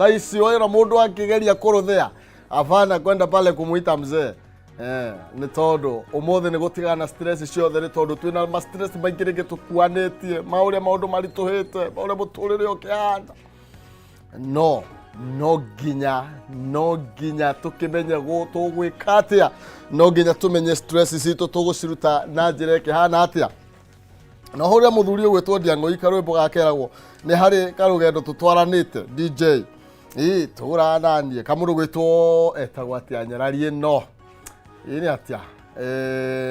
Raisi wao mundu akigeria kuruthia afana kwenda pale kumuita mzee ni tondu umothe ni gutigana stress ciothe ni tondu twina ma stress maingi ringi tukuanetie maure maundu marituhite maure muturire ukihanda no ginya tukimenye tugwika atia no ginya tumenye stress citu tuguciruta na njira ikihana atia na huria muthuri ugwitwo Ndiang'o karwimbo gakeragwo ni hari karugendo tutwaranite DJ turananie kamuru gwitwo etagwo atia nyarari no ini atia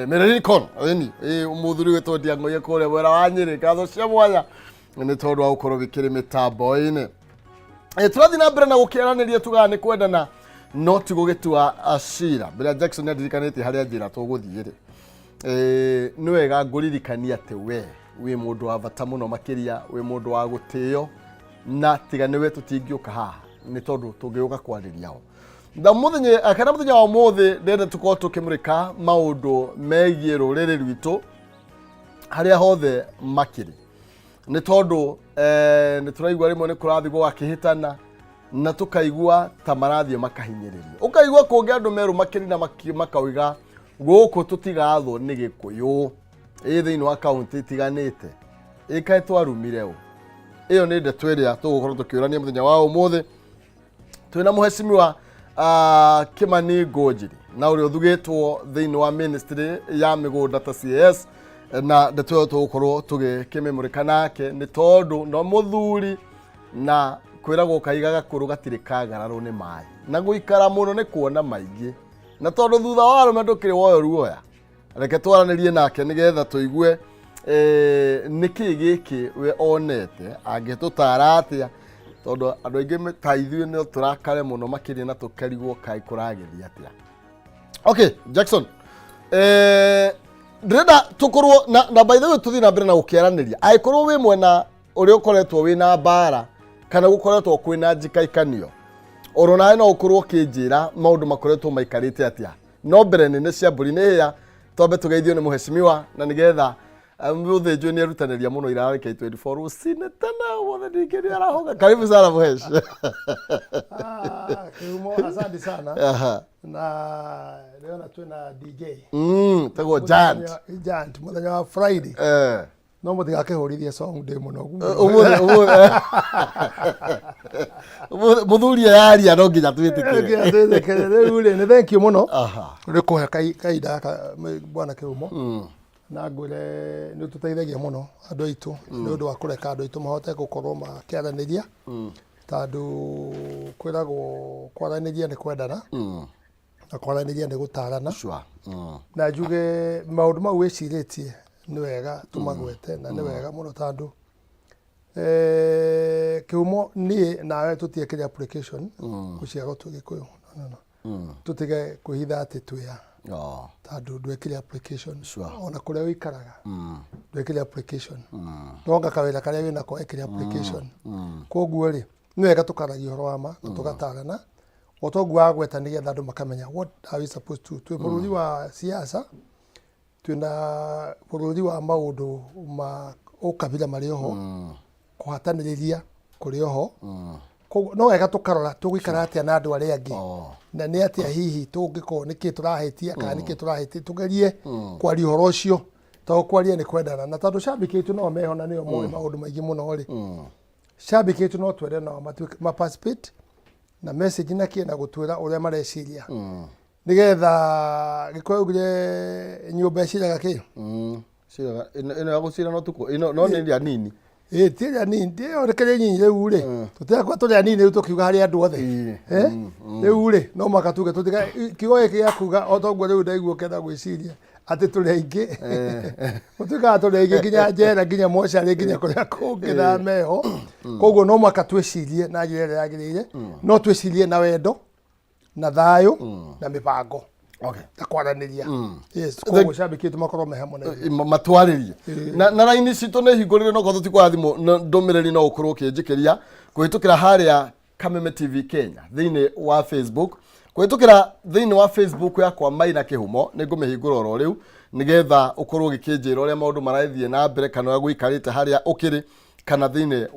Merericon ini muthuri gwitwo Ndiang'o kure wera wa Nyeri gatho cia mwanya ni tondu wa ukoro bikiri mitambo ini turathi na mbere na gukiaraniria tugane kwendana no tigugitua acira bila Jackson ndirikanite haria njira tuguthire ni wega nguririkania ati we mundu wa bata muno makiria we mundu wa gutio na tigane we tutingiuka haha ni tondu tungiuka kwariria ho muthenya akana muthenya wa mothe ndende tuko tukimurika maundu megie ruriri rwitu haria hothe makiri ni tondu ni turaigwa rimwe ni kurathi gwakihitana na tukaigua tamarathio makahinyiririo ukaigua kungi andu meru makiri na makauiga guku tutigathwo ni gikuyu thiini wa county tiganite ikae twarumire u iyo ni ndeto iria tugukorwo tukiurania muthenya wa umuthe twina muheshimiwa Kimani Ngũnjiri na uri uthugitwo thiini wa ministry ya migunda ta CS na ndeto tugukorwo tugikimemurika nake ni tondu no muthuri na kwiragwo kaiga gakuru gatiri kagararo ni mai na guikara muno ni kuona maingi na tondu thutha wa arume ndukiri woyo ruoya reke twaranirie nake nigetha tuigue niki giki we onete angitutara atia tondu andu aingi metaithio ni turakare muno makiri na tukarigwo kai kuragethia atia. Okay Jackson ndrenda tukorwo na by the way tuthi na mbere na gukiaraniria aikorwo we mwena uri ukoretwo wina mbara kana gukoretwo kwina njikaikanio orona no ukorwo kinjira maundu makoretwo maikarite atia no mbere nene cia mburi ni ya tobe tugeithio ni muheshimiwa na nigetha muthinjwe ni arutaniria muno irari K24 rusine tena wothe ndingiri arahoga karibu sana muhesh Kiumo asante sana na leo na twina DJ tago Giant muthenya wa Friday no muthiga kehorithia song day muno muthuri yaria no nginya twitikie ule ni thank you muno uri kuhe kaida bwana Kiumo na ngure ni tuteithagia muno andu aitu ni undu wa kureka andu aitu mahote gukorwo makiaraniria tondu kwiragwo kwaraniria ni kwendana na kwaraniria ni gutarana na njuge maundu mau wiciritie ni wega tumagwete na ni wega muno tondu Kiumo ni nawe tutiekire application guciarwo tugikuyu tutige kuhitha ati tuya tondu ndwekire application ona kuria wikaraga ndwekire application ndonga kawira karia wina ko ekire application koguo ri ni wega tukaragia horo wa ma tugatarana otogwa gweta nigetha andu makamenya what are we supposed to twi bururi wa siasa twina bururi wa maundu ma ukabila mari oho kuhataniriria kuri oho no wega tukarora tugikara atia na andu aria angi na ni atia hihi tungiko niki turahetia kana niki turahetia tugerie kwari horo ucio to kwaria ni kwendana na tondu shabiki no mehona nio moyo maundu maingi muno ri shabiki no twere no ma participate na message na kiena gutwira uria mareciria nigetha gikwegire nyumba ciraga ki ciraga ino ya gucira no tuko ino no ni ya nini tiria nini ndio rekere nyinyi riu ri tutakwa turia nini riu tukiuga hari andu othe riu ri no makatuge tutiga kigo giki ya kuga otogwo riu ndaiguo ketha gwiciria ati turi aingi mutuga turi aingi ginya njera ginya mochari ginya kuria kungi na meho koguo no makatwicirie na njira ria yagirire no twicirie na wendo na thayo na mibango takwaraniria yes koguo shabiki tumakorwo mehamwe na matwaririe na line citu ne hingurire no gotho tikwa thimu ndomireri no ukorwo kinjikiria kuhitukira haria Kameme TV Kenya thiini wa Facebook kuhitukira thiini wa Facebook yakwa Maina Kihumo ningumihingura oro riu nigetha ukorwo gikinjira uria maundu maraithie na mbere kana gwikarite haria ukiri kana thine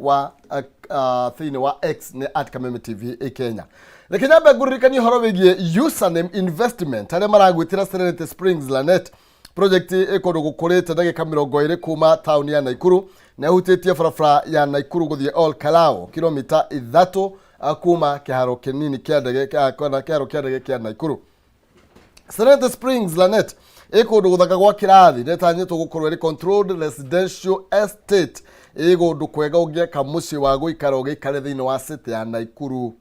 wa X ni @Kameme TV Kenya. Reke nyambe ngũririkanie horo wĩgie username investment arĩa maragwĩtĩra Serenity Springs Lanet project ĩkũndũ gũkũrĩte ndagĩka 20 kuma town ya Naikuru na hutĩtie barabara ya Naikuru gũthiĩ Ol Kalou kilomita 3 kuma kĩharo kĩnini kĩa ndege kĩa Naikuru. Serenity Springs Lanet ĩkũndũ gũthaka gwa kĩrathi netanyĩtwo gũkorwo ĩrĩ controlled residential estate ĩkũndũ kwega ũngĩaka mũciĩ wa gũikara ũgĩikare thĩinĩ wa city ya Naikuru.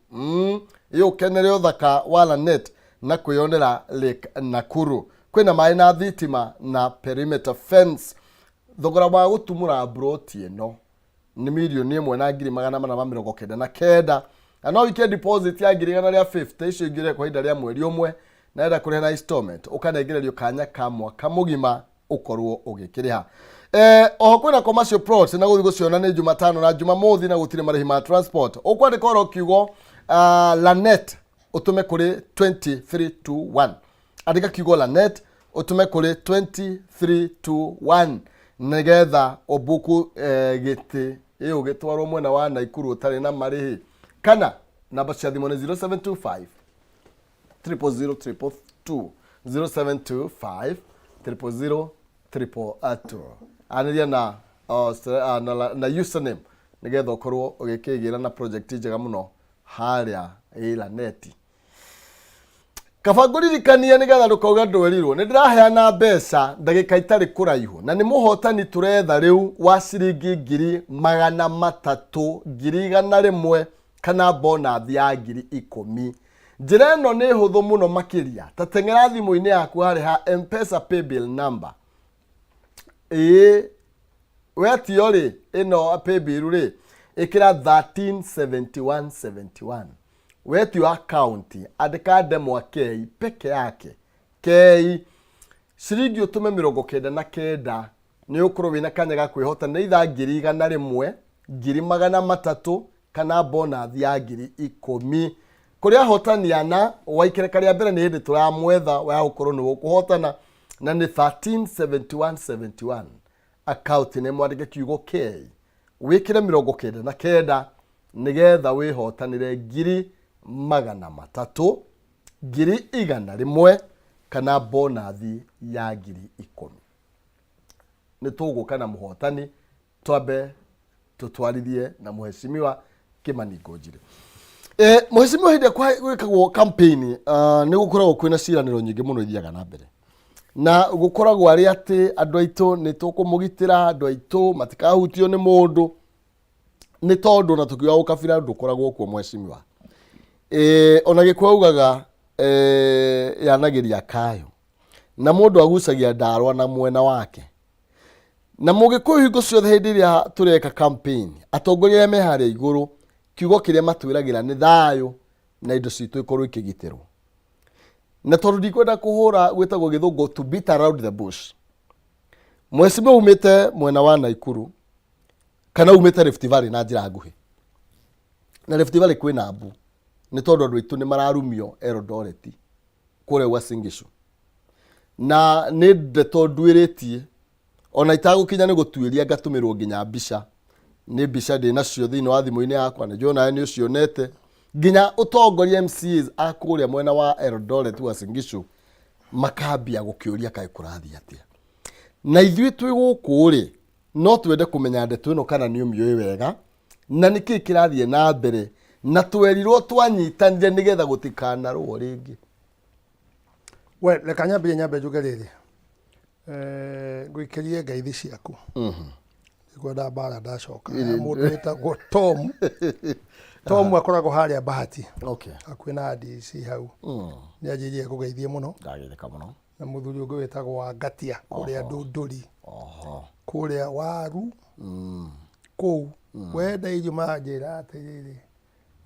Ũkenere ũthaka wa Lanet na kwĩyonera Lake Nakuru. Kwĩna maĩ na thitima na perimeter fence. Thogora wa gũtumũra broti ĩno nĩ mirioni 1,499 na no wike deposit ya 150 icio ingire kwa ihinda rĩa mweri ũmwe na enda kũrĩha na installment ũkanengererio kanya ka mwaka mũgima ũkorwo ũgĩkĩrĩha. Oho kwĩna commercial plots na gũthiĩ gũciona nĩ Jumatano na Jumamothi na gũtirĩ marĩhi ma transport. Ũkwandĩka oro kiugo Lanet ũtume kũrĩ 20321. Andĩka kiugo Lanet ũtume kũrĩ 20321 nĩgetha ũbuku gĩtĩ ũgĩtwarwo mwena wa Naikuru ũtarĩ na marĩhi. Kana namba cia thimũ nĩ 0725 000 0725 000 anĩria na username nĩgetha ũkorwo ũgĩkĩgĩra na project njega mũno harĩa Lanet. Kaba ngũririkanie nĩgetha ndũkauga ndwerirwo nĩ ndĩraheana mbeca ndagĩka itarĩ kũraihu na nĩ mũhotani tũretha rĩu wa ciringi 300,000 100,000 kana bonus ya 10,000. Njĩra ĩno nĩ hũthũ mũno makĩria ta teng'era thimũ-inĩ yaku harĩ ha M-Pesa paybill number. Wetio rĩ ĩno paybill rĩ ĩkĩra 137171. Wetio account andĩka Ndemwa K peke yake K ciringi ũtume 99 nĩ ũkorwo wĩna kanya ga kwĩhota nĩ itha 100,000 200,000 kana bonus ya 10,000. Kũrĩa hotaniana waikere karĩa mbere nĩ hĩndĩ tũramwetha wa gũkorwo nĩ gũkũhotana na nĩ 137171. Account nĩ mwandĩke kiugo K wĩkĩre 99 nĩgetha wĩhotanĩre 300,000 100,000 kana bonus ya 10,000. Nĩ tũgũka na mũhotani twambe tũtwarithie na mũheshimiwa Kimani Ngũnjiri. Mũheshimiwa hĩndĩ gwĩkagwo campaign nĩ gũkoragwo kwĩna ciĩranĩro nyingĩ mũno ithiaga na mbere na gũkoragwo arĩ atĩ andũ aitũ nĩ tũkũmũgitĩra andũ aitũ matikahutio nĩ mũndũ nĩ tondũ na tukiuga ũkabira ndũkoragwo kuo mũheshimiwa. Ona gĩkwa ugaga yanagĩria kayo na mũndũ agucagia ndarwa na mwena wake na mũgĩkũyũ hingo ciothe hĩndĩ ĩrĩa tũreka campaign atongoria me harĩa igũrũ kiugo kĩrĩa matwĩragĩra nĩ thayũ na indo citũ ikorwo ikĩgitĩrwo na tondũ ndikwenda kũhũra gwĩtagwo gĩthũngũ to beat around the bush. Mũheshimiwa umĩte mwena wa Naikuru kana umĩte Rift Valley na njĩra nguhĩ na Rift Valley kwĩna mbu nĩ tondũ andũ aitũ nĩ mararumio Eldoret kũrĩa Uasin Gishu na nĩ ndeto nduĩrĩtie ona itagũkinya nĩ gũtuĩria ngatũmĩrwo nginya mbica nĩ mbica ndĩ nacio thĩinĩ wa thimũ-inĩ yakwa na Jona nĩ ũcionete nginya ũtongoria MCAs akũrĩa mwena wa Eldoret Uasin Gishu makambia gũkĩũria kaĩ kũrathiĩ atĩa na ithuĩ twĩ gũkũ rĩ no twende kũmenya ndeto ĩno kana nĩ ũmĩũĩ wega na nĩkĩ kĩrathiĩ na mbere na twerirwo twanyitanire nĩgetha gũtikanarwo rĩngĩ. Reka nyambe njuge rĩrĩ ngũikĩrie ngeithi ciaku ngwenda mbara ndacoka mũndũ wĩtagwo Tom akoragwo harĩa Bahati akwĩna DC hau nĩ anjĩrĩirie kũgeithie mũno na mũthuri ũngĩ wĩtagwo Wangatia kũrĩa Ndũndũri kũrĩa Waru kũu wenda irio manjĩra atĩrĩrĩ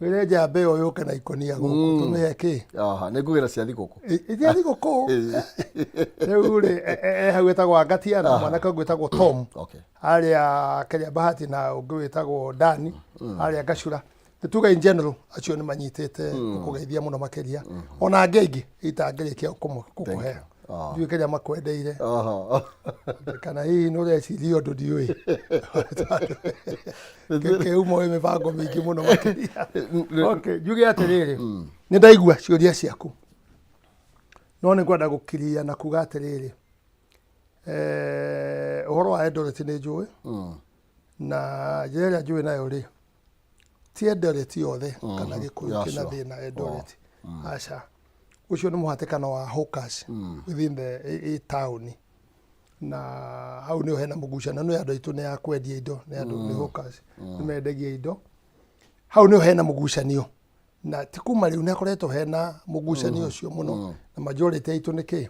wĩre njambe ũyũ yũke na ikonia gũkũ tũmĩhe kĩ nĩ ngũgĩra cia thigũkũ cia thigũkũ rĩu rĩ hau wĩtagwo Wangatia na mwanake ũngĩ wĩtagwo Tom harĩa Kenya Bahati na ũngĩ wĩtagwo Dani harĩa Gacura nĩ tuga in general acio nĩ manyitĩte kũgeithia mũno makĩria ona angĩ aingĩ itangĩrĩkia kũkũhe ndiwe kenya makwendeire kana hihi no reciria undu ndiui ke umo we mibango mingi muno makiria okay njuge atiriri ni ndaigua ciuria ciaku no ni ngwenda gukiria na kuga atiriri uhoro wa Eldoret ni njui na njira njui nayo ri ti Eldoret yothe kana Gikuyu kina thina Eldoret aca ucio ni muhatikano wa hawkers within the town na hau ni hena mugucanano ya andu aitu ni ya kwendia indo ni andu ni hawkers ni mendagia indo hau ni hena mugucanio na tikuma riu ni akoretwo hena mugucanio ucio muno na majority aitu ni ki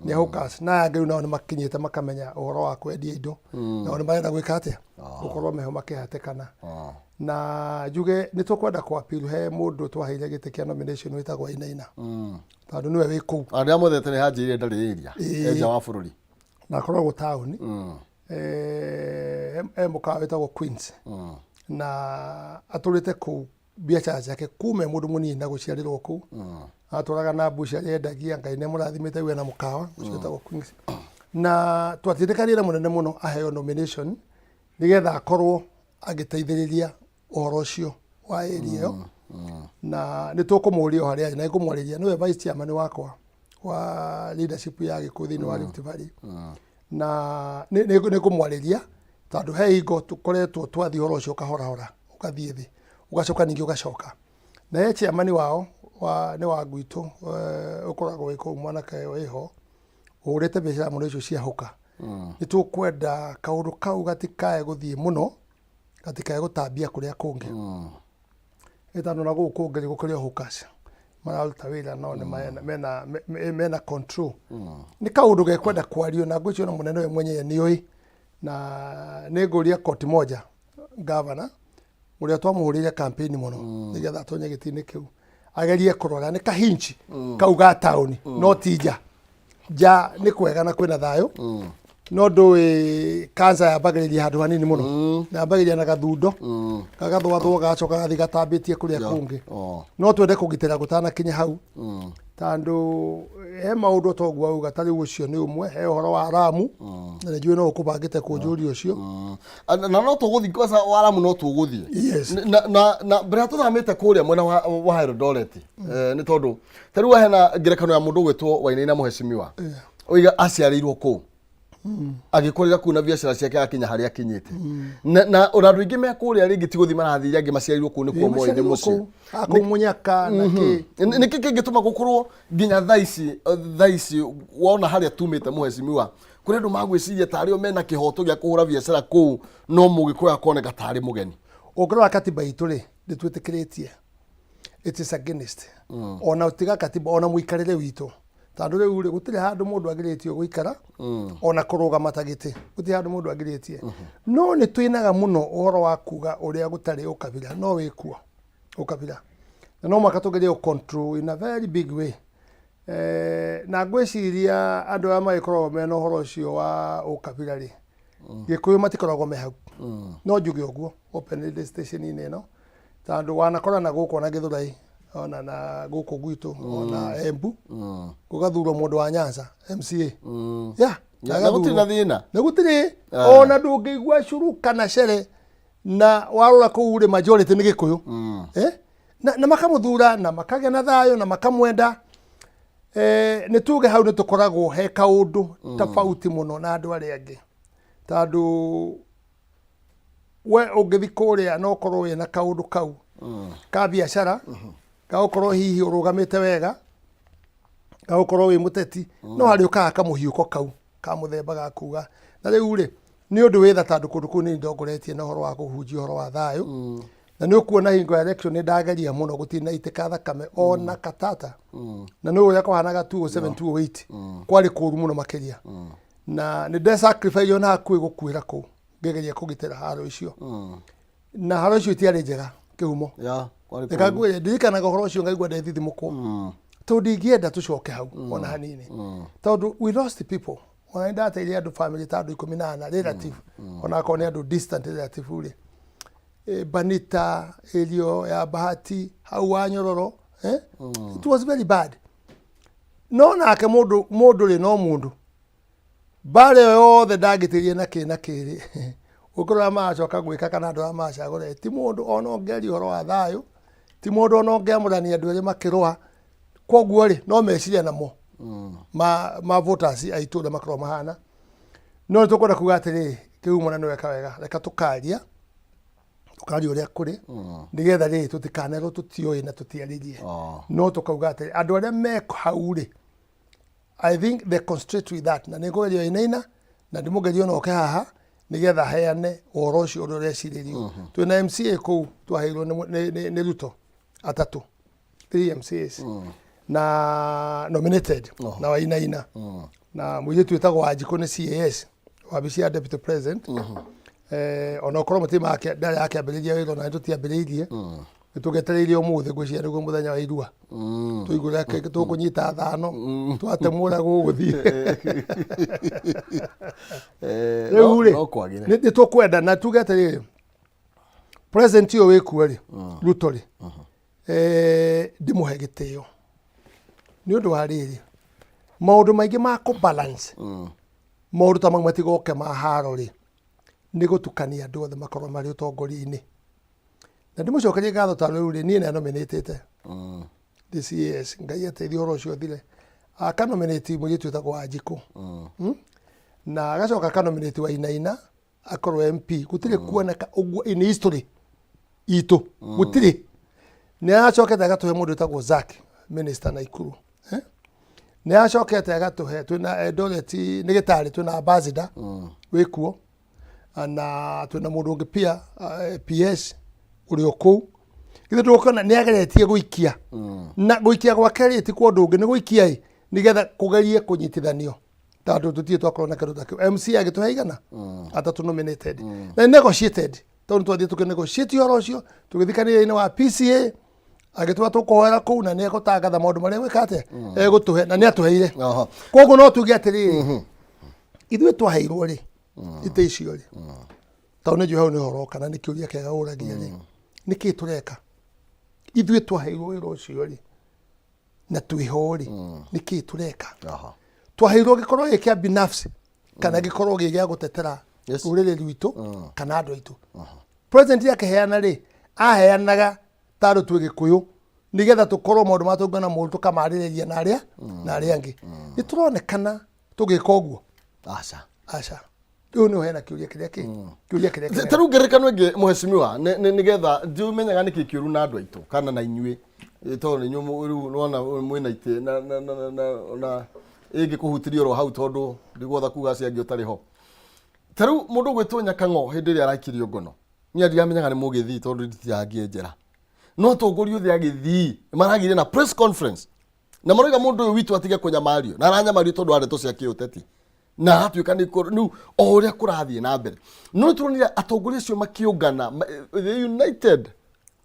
ni hawkers na ngeu nao ni makinyite makamenya uhoro wa kwendia indo nao ni marenda gwika atia gukorwo meho makihatikana na njuge ni tukwenda kwa appeal he mundu twaheire gite kia nomination witagwo Inaina tondu niwe wi kuu aria muthete ni hanjire ndariria enja wa bururi na korwo town mukawa witagwo Queens na aturite kuu biacara ciake kume mundu munini na guciarirwo kuu aturaga na mbucia yendagia Ngai ni murathimite we na mukawa ucio witagwo Queens na twatirikanire munene muno aheo nomination nigetha akorwo agiteithiriria uhoro ucio wa area iyo na ni tukumuria haria na ikumwariria niwe vice chairman wakwa wa leadership ya Gikuyu thini wa Rift Valley na ni kumwariria tondu he ingo tukoretwo twathi horo ucio kahora ukathie thi ugacoka ningi ugacoka na ye chairman wao ni wa gwitu ukoragwo wiko mwanake weho urete biacara muno icio cia huka ni tukwenda kaundu kau gatikae guthie muno gatikae gutambia kuria kungi etano na guku ngeri gukuria hawkers mararuta wira no ni mena control ni kaundu gekwenda kwario na ngwicio na munene we mwenye nioi na neguria koti moja governor uria twamuhurire campaign muno nigetha atonye gitini kiu agerie kurora ni kahinchi kauga town no tija ja ni kwega na kwina thayo no ndui kansa ya bagiriria handu hanini muno na bagiriria na gathundo kagathwathwo gacoka gathi gatambitie kuria kungi no twende kugitira gutana kinya hau tandu he maundu togwa uga tari ucio ni umwe he uhoro wa Aramu na njui no ukubangite kunjuri ucio na no tuguthi kosa wa Aramu no tuguthi na bra tuthamite kuria mwena wa Eldoret ni tondu tari wa hena ngerekano ya mundu gwitwo Wainaina muheshimiwa oiga aciarirwo ku agikorera kuna biacara ciake akinya haria akinyite na urandu ingi me kuria ringi tiguthi marathiria angi maciarirwo ku ni kuo moyo ni mucio akumunyaka na ki niki kingituma gukorwo nginya thaici wona haria tumite muheshimiwa kuri andu magwiciria tari o mena kihoto gia kuhura biacara ku no mugikuya koneka tari mugeni ukirwa katiba itu ri nditwitikiritie it is against ona utiga katiba ona muikarire witu tandu riu ri gutire handu mundu agiritio guikara ona kuruga matagiti gutire handu mundu agiritie no ni twinaga muno uhoro wa kuga uria gutari ukabira no wikuo ukabira no makatugeria control in a very big way na gwiciria andu aya magikorwo mena uhoro ucio wa ukabira ri Gikuyu matikoragwo me hau no njuge uguo open radio station ine no tandu wanakora na guko na Githurai ona na guko gwitu ona Embu gugathurwo mundu wa Nyanza MCA na gutiri na thina na gutiri ona ndungigwa curu kana cere na warora ku uri majority ni Gikuyu na makamuthura na makagea na thayo na makamwenda ni tuge hau ni tukoragwo he kaundu tofauti muno na andu aria angi tandu we ungithi kuria no korwo we na kaundu kau ka biacara gaukorwo hihi urugamite wega gaukorwo wi muteti no hari ukaga kamuhiuko kau ka muthemba ga kuga na riu ri ni undu witha tandu kundu kuu ni ndongoretie na uhoro wa kuhunjia uhoro wa thayo na ni ukuona hingo election ni ndageria muno gutina itika thakame ona katata na no uria kwahanaga 207 kwari kuru muno makiria na ni de sacrifice ona akui gukwira ku ngegeria kugitira haro icio na haro icio tiari njega kihumo kwari ndirikanaga uhoro ucio ngaigua ndethi thimuko tondu ingienda tucoke hau ona hanini tondu we lost people ona ndateithia andu family tandu 18 relative ona kone andu distant relative uri Banita Elio ya Bahati hau wa Nyororo it was very bad no nake mundu ri no mundu bare yothe ndangitirie na kiri ukurora macoka gwika kana andu amacagure ti mundu ona ongeri horo wa thayo ti mundu ona ongemurania andu eri makirwa koguo ri no meciria namo ma voters aitu makro mahana no tukwenda kuga atiri kiu mwana no weka wega reka tukaria uria kuri nigetha ri tutikanero tutioi na tutiaririe no tukauga atiri andu aria me hauri I think they concentrate with that na nigugerio inaina na ndimugerio no ke haha nigetha heane oro ucio uria ureciririo twina MCA kuu twaheirwo ni Ruto atatu 3 MCAs na nominated na wainaina na mwije twetagwo Wanjiku ni CAS wabici ya deputy president ona okorwo mutima yake ndari yake ambiriria wiro na tutiambiriirie tugetereirie umuthi ngwiciria niguo muthenya wa irua tuigure tukunyita thano twatemura guguthii no kwagire ni tukwenda na tugetereirie president yo wikuo ri Ruto ri ndimuhe gitio ni undu wa riri maundu maingi ma ku balance maundu ta matigoke ma haro ri ni gutukania andu othe makorwo mari utongori-ini na ndimucokerie ngatho ta riu ri nie na nominatete DCS ngai ateithio horo ucio thire akanominate mugitu ta kwa Wanjiku na agacoka akanominate wainaina akorwo MP gutire kuoneka uguo in history itu gutire ni acokete agatuhe mundu ta Zaki minister Naikuru ni acokete agatuhe twina Eldoret ni gitari twina ambassador wikuo na twina mundu ungi pia PS uri oku ithu tukona ni ageretie guikia na guikia gwa keri ti kwa ndungi ni guikia nigetha kugerie kunyitithanio tondu tutie twakorwo na kindu ta MC agituhe igana atatu nominated na negotiated tondu twathie tukinegotiate horo ucio tugithikania-ini wa PCA agitwa tukohera kuu na ni egutangatha maundu maria wikate egutuhe na ni atuheire koguo no tuge atiri ithuĩ twaheirwo ri ite icio ri tondu nĩ hau nĩ horo kana nĩ kĩũria kĩega ũragia ri nĩkĩ tureka ithuĩ twaheirwo wĩra ũcio ri na twĩho ri nĩkĩ tureka twaheirwo gĩkorwo gĩ kĩa binafsi kana gĩkorwo gĩ gĩa gũtetera rũrĩrĩ rwitũ kana andũ aitũ president yakeheana ri aheanaga taro twige kuyu nigetha tukorwo maundu matungana mũndũ tukamarĩrĩria na arĩa angĩ nĩ turonekana tugĩka ũguo aca riu nĩ hena kĩũria kĩrĩa taru ngerekano ĩngĩ mheshimiwa nigetha ndiumenyaga nĩkĩ kĩũru na andũ aitũ kana na inyuĩ tondu inyuĩ riu nona mwĩna itĩ na ĩngĩ kũhutirio ro hau tondu ndigwotha kuga acio angĩ ũtarĩ ho taru mũndũ gwĩtwo Nyakang'o hĩndĩ ĩrĩa arakirio ngono niĩ ndiamenyaga nĩ mũgĩthii tondu nditiangie njĩra no tongoria othe agithii maragire na press conference na maroiga mundu uyu witu atige kunyamario na aranyamario tondu areto cia kiuteti na hatuika ni nu o uria kurathie na mbere no turonire atongoria cio makiungana the united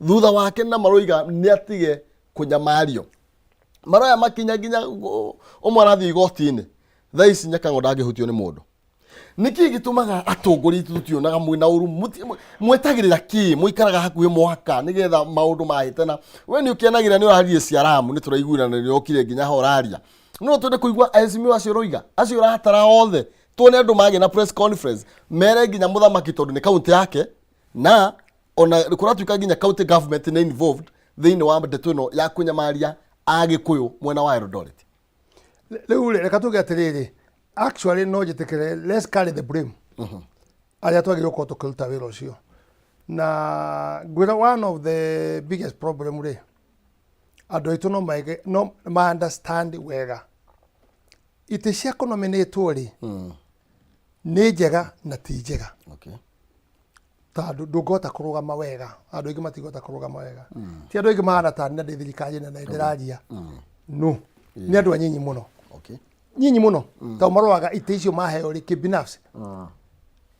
thutha wake na maroiga ni atige kunyamario maroya makinya ginya umwe arathie igoti-ini thaici Nyakang'o ndangihutio ni mundu niki gitumaga atongoria tutionaga mwina uru mwetagirira ki muikaraga hakuhi mwaka nigetha maundu mahitana we ni ukianagira ni uraharie ciaramu ni turaiguana ni okire nginya horaria no twende kuigua azimio acio roiga acio rahatara othe tuone andu magi na press conference mere nginya muthamaki tondu ni county yake na ona kuratuika nginya county government ni involved thiini wa ndeto ino ya kunyamaria agikuyu mwena wa Eldoret riu reka tuge atiriri actually no jitikire let's carry the blame aria twagirwo ko tukiruta wira ucio na gwira one of the biggest problem ri andu aitu no ma understand wega ite cia nominatwo ri ni njega na ti njega tondu ndungota kurugama wega andu aingi matigota kurugama wega ti andu aingi mahana ta nĩ thirikari na ndĩraria no ni andu anyinyi muno nyinyi muno ta maroaga ite icio maheo ri kibinafsi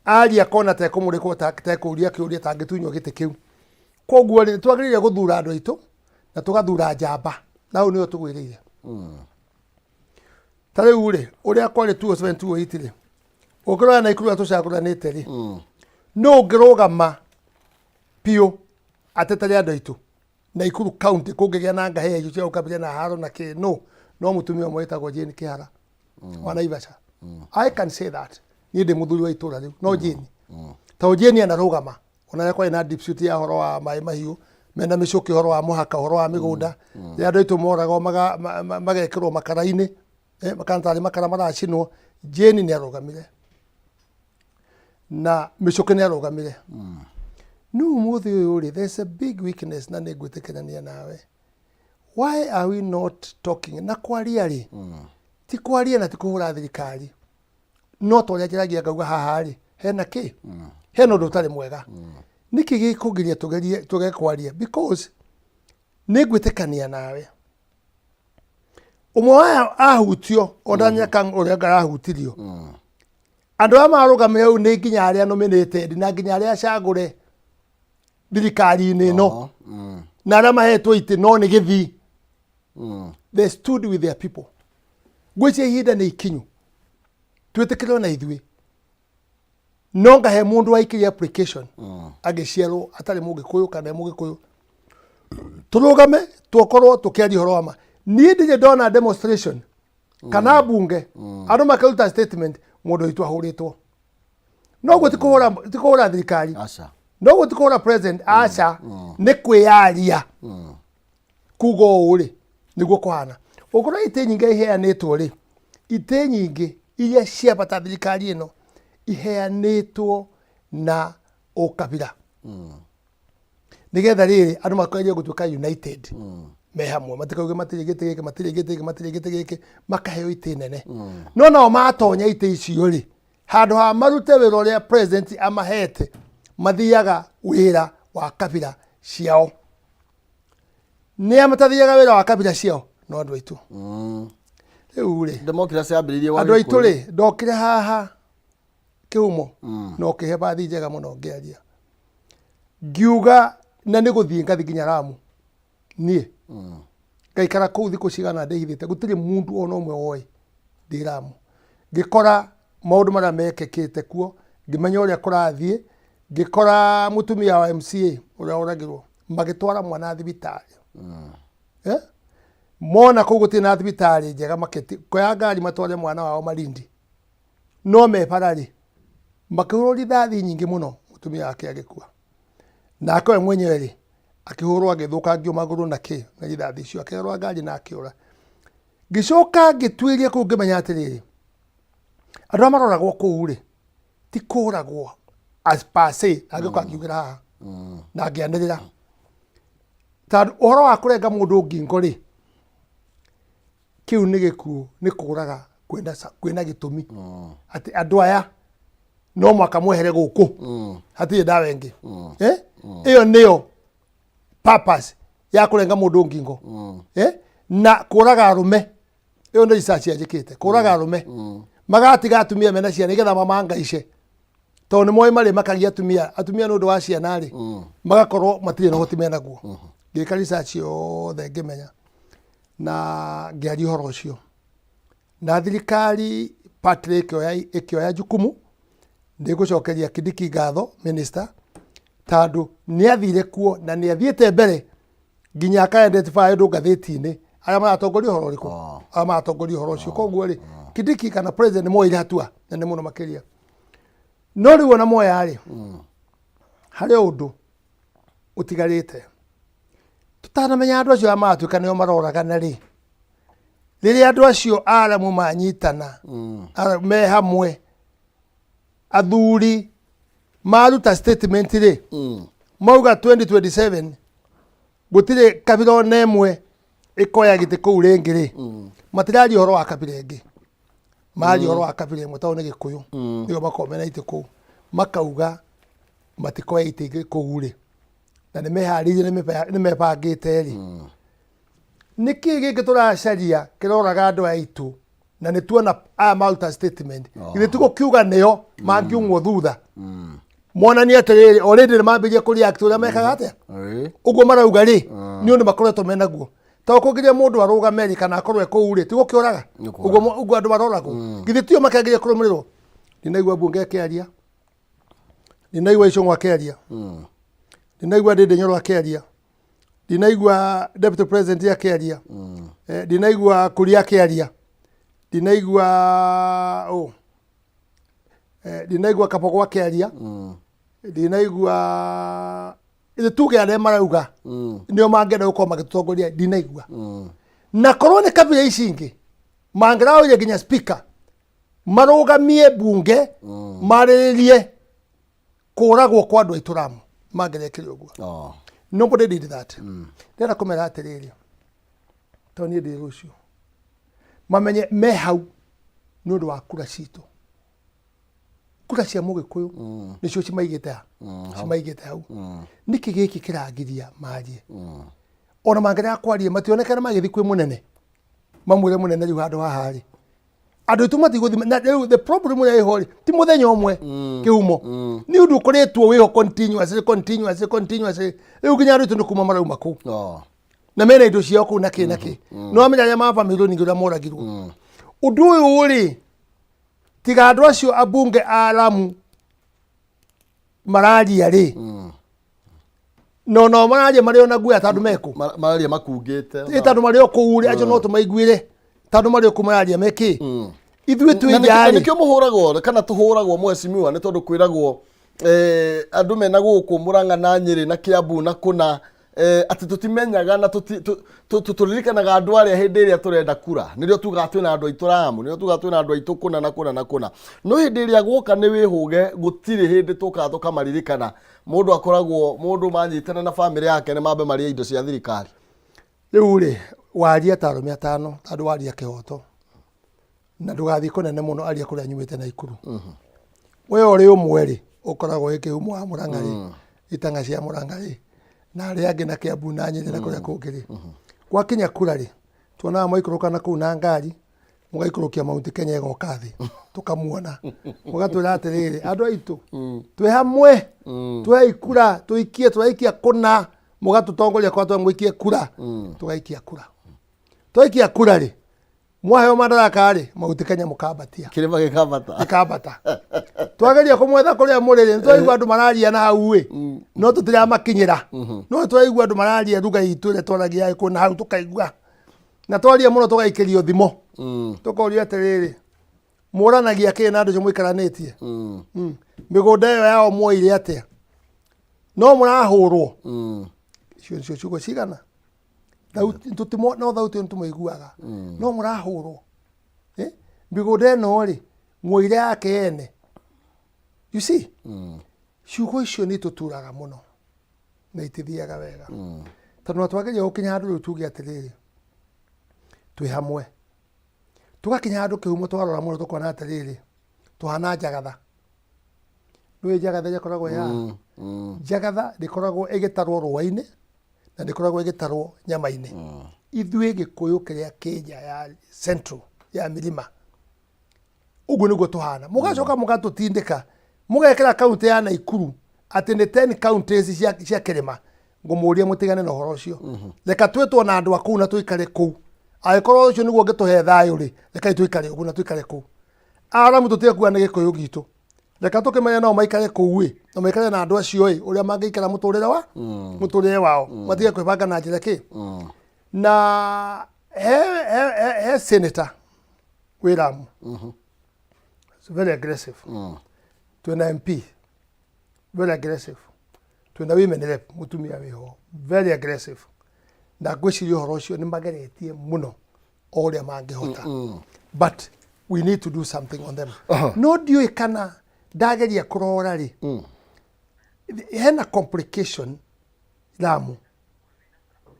aria kona ta kumurikwo ta kuria kiuria ta ngitunywo gite kiu koguo ri twagiriire guthura andu aitu na tugathura njamba na u niyo tugwiriire ta riu ri uria kwari 272 ri ukirora na ikuru atucaguranite ri no ngirugama pio atetari andu aitu na ikuru county kungigia na ngahe icio cia ukabira na haro na ki no no mutumia ũmwe wĩtagwo Jane Kĩhara wa Naivasha. I can say that niĩ ndĩ mũthuri wa itũra rĩu no Jane tondũ Jane anarũgama ona yakwa ina dispute ya horo wa maĩ mahiũ mena mĩcũki horo wa mũhaka horo wa mĩgũnda ya andũ aitũ moragwo magekĩrwo makara-inĩ makantarĩ makara maracinwo. Jane nĩ arũgamire na mĩcũki nĩ arũgamire. No mũthĩ ũyũ rĩ, there's a big weakness na nĩ ngwĩtĩkĩrania nawe. Why are we not talking? Na kwaria rĩ, ti kwaria na ti kũhũra thirikari, no ta ũrĩa njaragia ngauga haha rĩ, hena kĩ, hena ũndũ ũtarĩ mwega. Nĩkĩ gĩkũgiria tũge kwaria? Because nĩ ngwĩtĩkania nawe ũmwe waya ahutio ona nyaka ũrĩa ngarahutirio andũ aya marũgamire rĩu nĩ nginya arĩa nominated na nginya arĩa acagũre thirikari-inĩ ĩno na arĩa mahetwo itĩ no nĩ gĩthii. They stood with their people. Ngwĩciria ihinda nĩ ikinyu twĩtĩkĩrwo na ithuĩ no ngahe mũndũ waikirie application agĩciarwo atarĩ mũgĩkũyũ kana mũgĩkũyũ tũrũgame tũkorwo tũkĩaria ũhoro wa ma. Niĩ ndirĩ ndona demonstration kana bunge andũ makĩruta statement mũndũ witũ ahũrĩtwo. Noguo ti kũhũra thirikari, noguo ti kũhũra president, aca nĩ kwĩyaria kuga ũũ rĩ nĩguo kũhana. Ũkorwo itĩ nyingĩ iheanĩtwo rĩ, itĩ nyingĩ iria cia bata thirikari ĩno iheanĩtwo na ũkabira nĩgetha rĩrĩ andũ makwambia gũtuĩka united me hamwe matikauge matirĩ gĩtĩ gĩkĩ makaheo itĩ nene. No nao matonya itĩ icio rĩ, handũ ha marute wĩra ũrĩa president amahete mathiaga wĩra wa kabira ciao. Nĩ amatathiaga wĩra wa kabira ciao no andũ aitũ rĩu rĩ democracy yambĩrĩirie wa andũ aitũ rĩ ndokire haha kĩhumo no kĩhe bathi njega mũno ngĩaria ngiuga na nĩ gũthiĩ ngathi nginya Ramu niĩ ngaikara kũu thikũ cigana ndĩhithĩte gũtirĩ mũndũ ona ũmwe woĩ ndĩ Ramu. Ngĩkora maũndũ marĩa mekĩkĩte kuo ngĩmenya ũrĩa kũrathiĩ ngĩkora mũtumia wa MCA ũrĩa oragĩrwo magĩtwara mwana thibitarĩ mona kũu gũtirĩ na thibitarĩ njega koya ngari matware mwana wao Malindi no me bararĩ makĩhũrwo rithathi nyingĩ mũno mũtumia wake agĩkua nake we mwenyewe rĩ akĩhũrwo agĩthũkangio magũrũ na kĩ na rithathi icio akĩhũrwo ngari na akĩũra. Ngĩcoka ngĩtuĩria kũu ngĩmenya atĩrĩrĩ andũ arĩa maroragwo kũu rĩ ti kũragwo as per se agĩũka akiugĩra haha na ngĩanĩrĩra tondũ ũhoro wa kũrenga mũndũ ngingo rĩ kĩu nĩ gĩkuũ nĩ kũraga kwĩna gĩtũmi atĩ andũ aya no mwaka mwehere gũkũ hatirĩ ndawa ĩngĩ ĩyo nĩyo purpose ya kũrenga mũndũ ngingo na kũraga arũme. Ĩyo nĩ research yanjĩkĩte kũraga arũme magatiga atumia mena ciana nĩgetha mamangaice tondũ nĩ moĩ marĩ makagia atumia nĩ ũndũ wa ciana rĩ magakorwo matirĩ na ũhoti menaguo. Ngĩka research yothe ngĩmenya na ngĩaria ũhoro ũcio na thirikari partly ĩkĩoya jukumu. Ndĩgũcokeria Kindiki ngatho minister tondũ nĩ athire kuo na nĩ athiĩte mbere nginya aka-identify andũ ngathĩti-inĩ arĩa maratongoria ũhoro ũrĩkũ arĩa maratongoria ũhoro ũcio. Koguo rĩ Kindiki kana president nĩ moire hatua nene mũno makĩria. No rĩu ona moya rĩ harĩ ũndũ ũtigarĩte tũtanamenya andũ acio matuĩka nĩo maroragana rĩ rĩrĩa andũ acio aramu manyitana me hamwe athuri maruta statement rĩ mauga 2027 gũtirĩ kabira ona ĩmwe ĩkoya gĩtĩ kũu rĩngĩ rĩ matiraria ũhoro wa kabira ĩngĩ maria ũhoro wa kabira ĩmwe tondũ nĩ gĩkũyũ nĩo makorwo mena itĩ kũu makauga matikoya itĩ ingĩ kũu rĩ na nĩ meharĩirie nĩ mebangĩte rĩ nĩkĩ gĩkĩ tũracaria kĩroraga andũ aitũ na nĩ tuona aya maruta statement githĩ tũgũkiuga nĩo mangiumwo thutha monanie atĩrĩrĩ already nĩ mambĩrĩrie kũreact ũrĩa mekaga atĩa ũguo marauga rĩ nĩ ũndũ makoretwo menaguo. Tondũ kũgiria mũndũ arũgame rĩ kana akorwo kũu rĩ ti gũkĩũraga ũguo andũ maroragwo githĩ tio makagĩrĩria kũrũmĩrĩrwo. Ndinaigua bunge akĩaria, ndinaigua Icũng'wa akĩaria, ndinaigua Ndĩndĩ Nyoro akĩaria, ndinaigua deputy president akĩaria ndinaigua kuria kiaria ndinaigua ndinaigua kapogwa kiaria ndinaigua ile tuge arĩa marauga nĩo mangĩenda gũkorwo magĩtongoria ndinaigua na korwo nĩ kabira ici ingĩ mangĩraũria nginya speaker marũgamie bunge marĩrĩrie kũragwo kwa andũ aitũ Lamu mangĩrekire ũguo nobody did that ndĩrenda kũmera atĩrĩrĩ to niĩ ndĩ rũciũ mamenye me hau nĩ ũndũ wa kura citũ kura cia Mũgĩkũyũ nĩcio cimaigĩte hau nĩkĩ gĩkĩ kĩrangiria marie ona mangĩrega kwaria mationekana magĩthiĩ kwĩ mũnene mamwĩre mũnene rĩu handũ haha rĩ andũ aitũ matigũthiĩ na rĩu the problem ĩrĩa ĩho rĩ ti mũthenya ũmwe kĩhumo nĩ ũndũ ũkoretwo wĩho continuously rĩu nginya andũ aitũ nĩ kuma marauma kũu na mena indo ciao kũu na kĩ no amenya arĩa mabamĩrwo ningĩ ũrĩa moragirwo ũndũ ũyũ rĩ tiga andũ acio abunge a Lamu mararia rĩ no mararia marĩ ona guoya tondũ meko mararia makungĩte tondũ marĩ o kũu rĩ acio no tũmaiguĩre tondũ marĩ o kũu mararia mekĩ ithuĩ twĩnja nĩkĩo mũhũragwo kana tũhũragwo mwecimiwa nĩ tondũ kwĩragwo andũ mena gũkũ Mũrang'a na Nyĩrĩ na Kiambu na kũna atĩ tũtimenyaga na tũririkanaga andũ arĩa hĩndĩ ĩrĩa tũrenda kura nĩrĩo tugaga twĩna andũ aitũ Lamu nĩrĩo tugaga twĩna andũ aitũ kũna no hĩndĩ ĩrĩa gũka nĩ wĩhũge gũtirĩ hĩndĩ tũkaga tũkamaririkana mũndũ akoragwo mũndũ manyitana na bamĩrĩ yake nĩ mambe marĩa indo cia thirikari rĩu rĩ waria ta arũme atano andũ waria kĩhoto na ndũgathiĩ kũnene mũno aria kũrĩa nyumĩte Naikuru we ũrĩ ũmwe rĩ ũkoragwo ĩkĩhumo wa Mũrang'a rĩ itanga cia Mũrang'a rĩ na arĩa angĩ na Kiambu na Nyĩrĩ na kũrĩa kũngĩ rĩ gwakinya kura rĩ tuonaga maikũrũka na kũu na ngari mũgaikũrũkia Mount Kenya ĩgoka thĩ tũkamuona mũgatwĩra atĩrĩrĩ andũ aitũ twĩ hamwe twĩ ikura tũraikia kũna mũgatũtongoria kwa twamũikie kura tũgaikia kura twaikia kura rĩ mwaheo madaraka rĩ Mount Kenya mũkambatia kĩrĩma gĩkambata twageria kũmwetha kũrĩa mũrĩ rĩ twaigua andũ mararia na hau ĩ no tũtiramakinyĩra no twaigua andũ mararia lugha itũ ĩrĩa twaragia kũ na hau tũkaigua na twaria mũno tũgaikĩrio thimo tũkoria atĩrĩrĩ mũranagia kĩ na andũ acio mũikaranĩtie mĩgũnda ĩyo yao mwoire atĩa no mũrahũrwo icio ciugo cigana tutimo no thauti ntumũiguaga no mũrahũrwo mĩgũnda ĩno rĩ mwoire yake ene you see ciugo icio nĩ tũturaga mũno na itithiaga wega tondũ twageria gũkinya handũ rĩu tuge atĩrĩrĩ twĩ hamwe tugakinya handũ kĩhumo twarora mũno tũkona atĩrĩrĩ tũhana Njagatha nĩwe Njagatha ĩkoragwo ya Njagatha ndĩkoragwo ĩgĩtarwo rũa-inĩ na ndĩkoragwo ĩgĩtarwo nyama-inĩ ithuĩ Gĩkũyũ kĩrĩa kĩnja ya central ya mirima ũguo nĩguo tũhana mũgacoka mũgatũtindĩka mũgekĩra kaunti ya Naikuru atĩ nĩ 10 counties cia kĩrĩma ngũmũria mũtigane na ũhoro ũcio reka twĩtwo na andũ a kũu na tũikare kũu angĩkorwo ũcio nĩguo ũngĩtũhe thayũ rĩ reka tũikare ũguo na tũikare kũu Aramu tũtiekuga nĩ Gĩkũyũ gitũ reka tũkĩmenya nao maikare kũu ĩ na maikare na andũ acio ĩ ũrĩa mangĩikara mũtũrĩre wao matige kwĩbanga na njĩra kĩ na he senator wĩ Lamu very aggressive twĩna MP very aggressive twĩna women rep mũtumia wĩho very aggressive na ngwĩciria ũhoro ũcio nĩ mageretie mũno o ũrĩa mangĩhota but we need to do something on them no ndiũĩ kana ndageria kũrora rĩ hena complication Lamu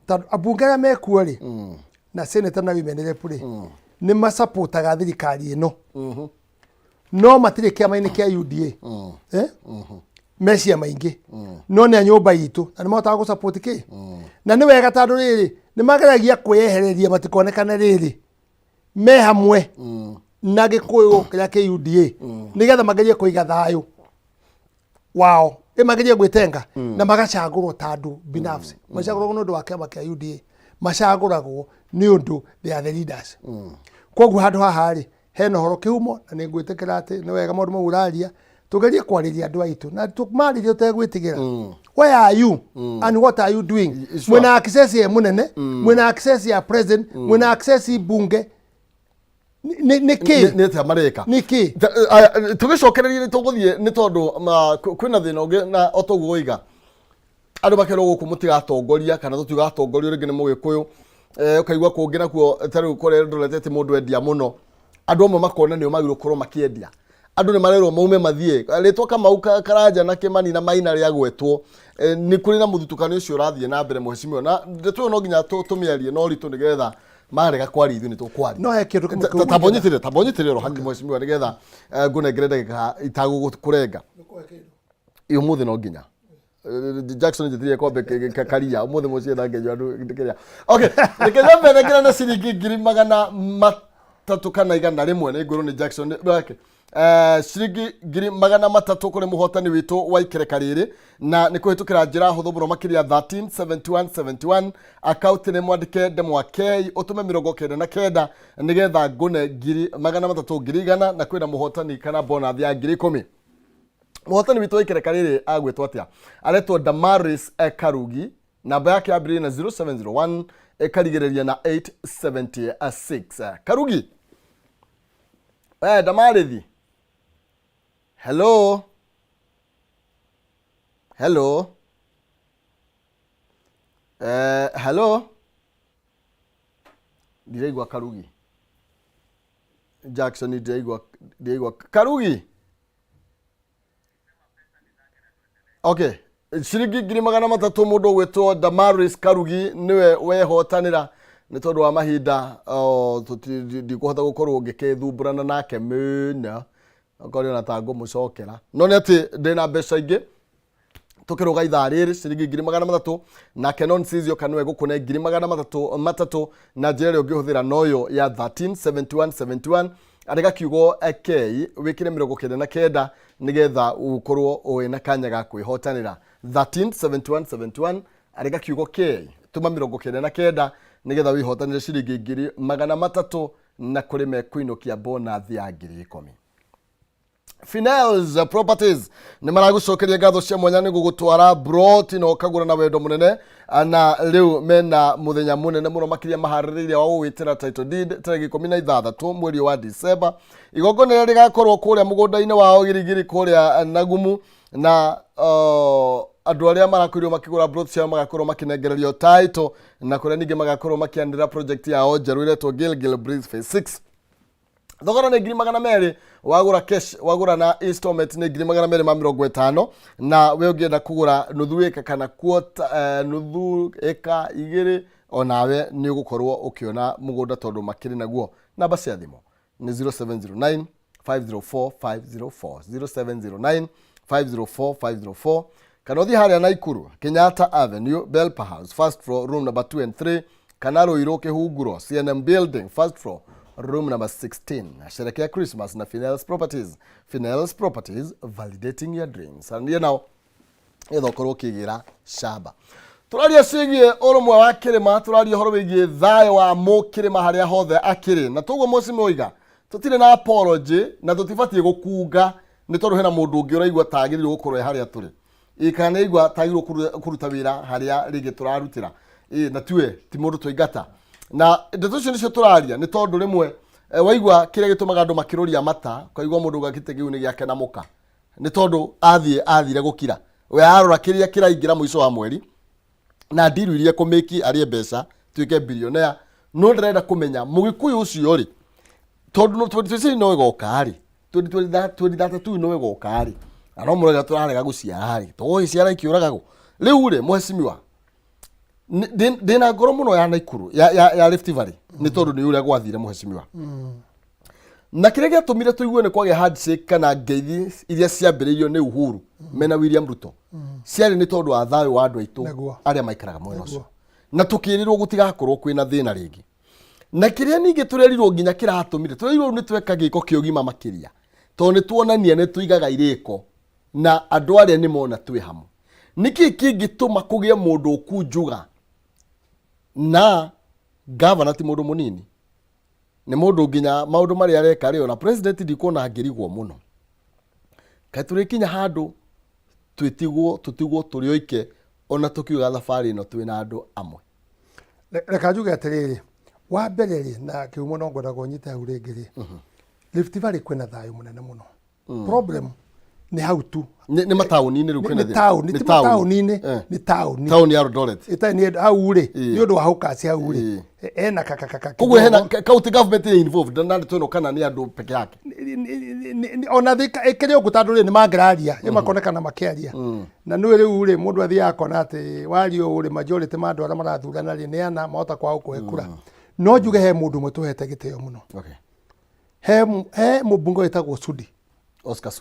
tondũ abunge arĩa mekuo rĩ na senator na women rep rĩ nĩ masupportaga thirikari ĩno no matirĩ kĩama-inĩ kĩa UDA mecia maingĩ no nĩ nyũmba itũ na nĩ mahotaga gũsupport kĩ na nĩ wega tondũ rĩrĩ nĩ mageragia kwĩyehereria matikonekane rĩrĩ me hamwe na Gĩkũyũ kĩrĩa kĩ UDA nĩgetha magerie kũiga thayũ wao magerie gwĩtenga na magacagũrwo ta andũ binafsi macagũragwo nĩ ũndũ wa kĩama kĩa UDA macagũragwo nĩ ũndũ they are the leaders koguo handũ haha rĩ hena ũhoro kĩhumo na nĩ ngwĩtĩkĩra atĩ nĩ wega maũndũ mau ũraria tugerie kwariria andu aitu na tukmariria utegwitigira where are you and what are you doing mwena access ya munene mwena access ya president mwena access bunge niki nete mareka niki tugicokereria nituguthie ni tondu kwina thina ungi na otoguoiga andu bakero guku mutigatongoria kana tutigatongoria ringi ni mugikuyu ukaigua kungi nakuo tari kore ndoretete mundu endia muno andu amwe makona nio magiro korwo makiendia andu ni marerwo maume mathie ritwa Kamau Karanja na Kimani na Maina ria gwetwo ni kuri na muthutukano ucio urathie na mbere muheshimiwa na ndeto no nginya tumiarie no ritu nigetha marega kwari ithu ni tukwari no he kindu tabonyitire ro hangi muheshimiwa nigetha ngunengere ndagika itagukurenga iyo muthi no nginya Jackson njithirie kombe karia umuthi mucie na ngenywa andu ndikiria okay nikenya mbere ngira na ciringi 300 kana 100 ni nguru ni Jackson okay ciringi 300 kuri muhotani witu wa ikereka riri na nikuhitukira njira huthu muno makiria 137171 account ni mwandike demwake utume 99 nigetha ngune 300 na kwina muhotani kana bonus ya 10,000 muhotani witu wa ikereka riri agwetwo atia aretwo Damaris Karugi namba yake abiri na 0701 ekarigereria na 876 Karugi Damarithi hello ndireigwa Karugi Jackson ndireigwa Karugi okay ciringi 300 mundu gwetwo Damaris Karugi niwe wehotanira ni tondu wa mahinda ndikuhota gukorwo ngikethumbũrana nake mũno okorwo na tango mucokera no ni ati ndina mbeca ingi tukiruga ithaa riri ciringi 300 na Kenon Sizio kanwe gukune 300 na njira ĩrĩa ũngĩhũthĩra noyo ya 137171 arega kiugo AK wikire 99 nigetha ukorwo wina kanya ga kwihotanira 137171 arega kiugo K tuma 99 nigetha wihotanire ciringi 300 na kuri mekuinokia bonus ya 10,000 Finels Properties ni maragucokeria ngatho cia mwanya ni gugutwara broti no kagura na wendo munene na riu mena muthenya munene muno makiria mahaririria wa gwitira title deed tariki 16 mweri wa December igongona rigakorwo kuria mugunda-ini wao girigiri kuria Nagumu na andu aria marakurio makigura broti cia magakorwo makinengererio title na kuria ninge magakorwo makiandira project yao njeru iretwo Gilgil Breeze Phase 6 thogora ni 200 wagura cash wagura na installment ni 250 na we ungienda kugura nuthu eka kana quarter nuthu eka igiri onawe ni ugukorwo ukiona mugunda tondu makiri naguo namba cia thimo ni 0709 504 504 0709 504 504 kana uthi haria Naikuru Kenyatta Avenue Belpa House first floor room number 2 and 3 kana Ruiru Kihunguro CNM building first floor room number 16 sherekea Christmas na Finels Properties validating your dreams and you know ethokorwo kigira shamba turaria cigie urumwe wa kirima turaria horo wigie thayo wa mukirima haria hothe akiri na tuguo moci moiga tutire na apology na tutibatie gukunga ni tondu hena mundu ungi uraigwa tagirirwo gukorwo haria turi ikana igwa tagirirwo kuruta wira haria ringi turarutira na tuwe ti mundu tuigata na ndeto cio nicio turaria ni tondu rimwe waigwa kiria gitumaga andu makiroria mata kaigwa mundu gakite giu ni giake na muka ni tondu athire gukira we arora kiria kiraingira muico wa mweri na ndiru iria kumeki arie mbeca tuike billionaire no ndirenda kumenya mugikuyu ucio ri tondu no 2020 no igoka ri 2023 no igoka ri ano murega turarega guciara ri to iciara ikiuragago riu ri muheshimiwa dina ngoro muno ya Naikuru ya Rift Valley ni tondu ni uria gwathire muheshimiwa na kiria giatumire tuigue ni kwage handshake kana ngeithi iria ciambiririo ni Uhuru mena William Ruto ciari ni tondu wa thayo wa andu aitu aria maikaraga mwena ucio na tukirirwo gutigakorwo kwina thina ringi na kiria ningi turerirwo nginya kiratumire turerirwo ni tweka giko kiogima makiria tondu ni tuonania ni tuigaga iriko na andu aria ni mona twi hamwe niki kingituma kugie mundu kunjuga na governor ti mundu munini ni mundu nginya maundu mari areka rio na president ndikuona ngirigwo muno Kai turikinya handu tutigwo turi oike ona tukiuga thabari no twina andu amwe. Reka njuge atiriri wa mbere ri na kiumo no ngona gonyita hau ringi ri Rift Valley kwina thayo munene muno. Problem ni hau tu ni matauni-ini riu kwina ni tauni-ini ni tauni ya Eldoret ita ni hau ri ni undu wa hukasi hau ri ena kakakaka koguo hena county government involved na twino kana ni andu peke yake ona thika ikiri ogutandu ri ni mangiraria ye makonekana makiaria na nui riu ri mundu athia akona ati wario ri majority ma andu aria marathurana ri ni ana mahota kwa kuhekura no njuge he mundu mwe tuhete giteo muno. Okay. He mubunge wetagwo Sudi. Oscar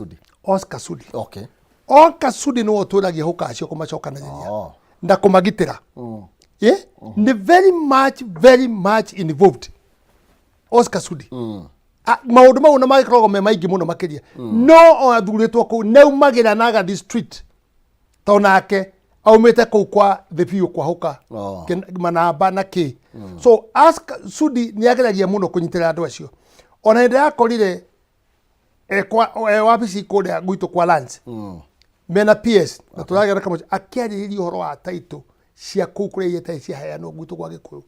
Sudi. Okay. Oscar Sudi no oturagia hukacio kumacokanagĩria na kumagitira. Ni very much involved. Oscar Sudi. Maundu mau na magikoragwo me maingi muno makiria. No athuritwo kuu neumagira naga district. Tonake aumite kuu kwa the few kwa huka. Manamba na ki. So Oscar Sudi ni ageragia muno kunyitira andu acio. Ona ndio akorire wabici kuria gwitu kwa Lance mena PS na turagera kama akiaririria horo wa taito cia kukure yete cia haya no gwitu kwa Gikuyu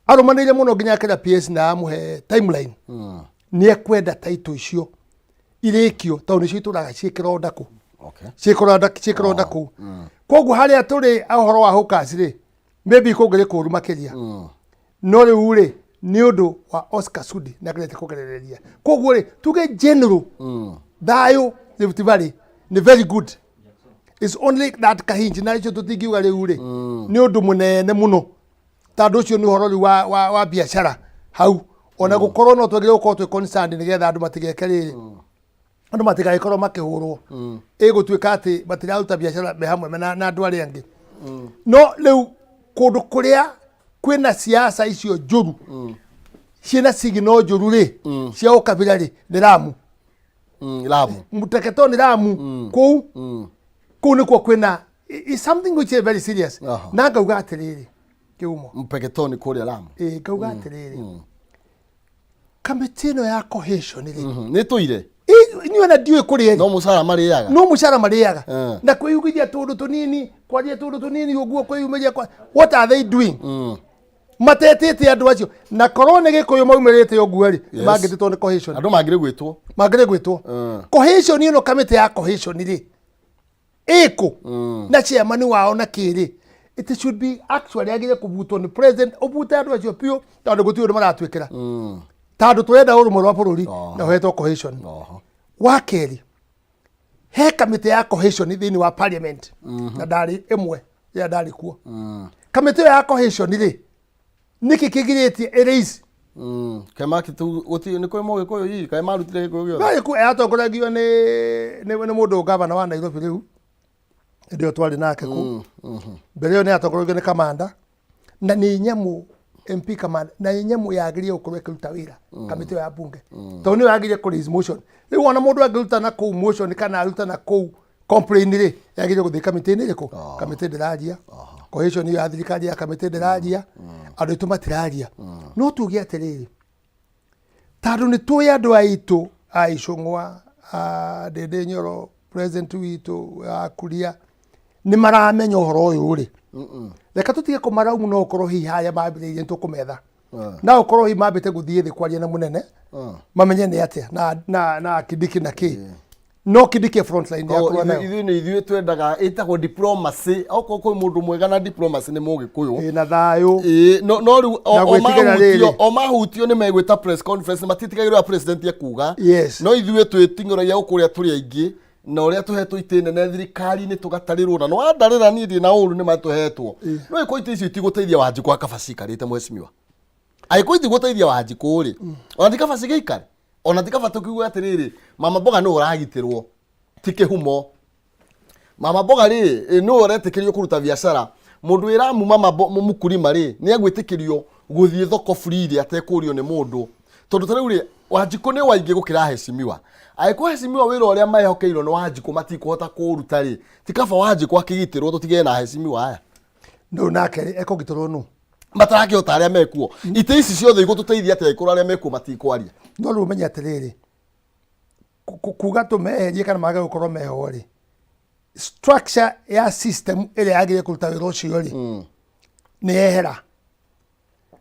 arumanire muno nginya kira PS na amuhe timeline ni ekwenda taito icio irikio tauni cio turaga ciikiro ndaku ciikiro ndaku koguo haria turi horo wa hukasi ri maybe kungire kuru makiria no riu ri ni undu wa Oscar Sudi na kirete kugerereria koguo ri tuge general thayo Rift Valley ni very good. It's only that kahinji na icio tutingiuga riu ri ni undu munene muno tandu ucio ni uhoro wa biashara hau ona gukorwo no twagire gukorwo twi concerned ni getha andu matigeke riri andu matigagikorwo makihurwo igutwika ati matiraruta biashara me hamwe na andu aria angi no riu kundu kuria kwina siasa icio njuru ciina signo njuru ri cia ukabira ri ni Lamu muteketo ni Lamu kuu nikuo kwina is something which is very serious na ngauga atiriri kiumo muteketo ni kuria Lamu ngauga atiriri kamitino ya cohesion ri ni tuire ni ona ndiwe kuria no mushara mariaga na kwiyugithia tundu tunini kwaria tundu tunini uguo kwiyumiria kwa what are they doing matetete andu acio na korone Gikuyu maumirite uguo ri mangititwo ni cohesion andu mangire gwitwo cohesion ino kamite ya cohesion ri iko na chairman wao na kiri it should be actually agire kubutwo ni president obuta andu acio pio tandu gutiyo maratwikira tandu turenda urumwe rwa bururi na hetwo cohesion wa keri he kamite ya cohesion thini wa parliament na ndari imwe ya ndari kuo kamite ya cohesion ri niki kigiritie erase kama kitu oti ni kwemo Gikuyu hii kai marutire Gikuyu gyo bali ku atongoragio ni mundu gavana wa Nairobi riu ndio twari nake ku mbere ni atongoragio ni kamanda na ni nyamu MP kamanda na nyamu yagirie ukorwe kiruta wira kamite ya bunge to ni yagirie ku raise motion riu ona mundu agiruta na ku motion kana aruta na ku complain ri yagirie guthi kamite ni riko kamite ndirajia cohesion ya thirikari ya kamite ndirajia andu itu matiraria no tugie atiriri tandu ni tuya andu aitu aicungwa Dede Nyoro president witu akuria ni maramenya uhoro uyu ri reka tutige kumaraumu no ukorwo hi haya mambiririe tukumetha na ukorwo hi mambite guthie thi kwaria na munene mamenye ni atia na kidiki na ki no kidiki front line ya kwa nayo ithuĩ twendaga itagwo diplomacy oko koi mundu mwega na diplomacy ni Mugikuyu na thayo no riu o mahutio ni megwita press conference matitigagirwo president ya kuga no ithuĩ twitinguragia ukuria turi aingi na uria tuhetwo itene na thirikari ni tugatarirwo na no andarira ni ndi na uru ni matuhetwo no iko ite icio tigũteithia Wanjiku akabacikarite mwecimiwa aiko itigũteithia Wanjiku ri ona tikabacike ikare ona tikabatu kiuga atiriri mama boga no uragitirwo tikihumo mama boga ri no uretikirio kuruta biashara mundu iramu mama mukurima ri ni agwitikirio guthie thoko free atekurio ni mundu tondu tariu ri Wanjiku ni waingi gukira hecimiwa aiko hecimiwa wira uria mehokeirwo ni Wanjiku matikuhota kuruta ri tikaba Wanjiku akigitirwo tutige na hecimiwa aya no nake eko gitorwo no mataraki otaria mekuo ite ici ciothe igututeithia atia ikuru aria mekuo matikwaria no ru menya atiriri kuga tumeherie kana mage gukorwo meho ri structure ya system ile yagire kuruta wira ucio ri ni ehera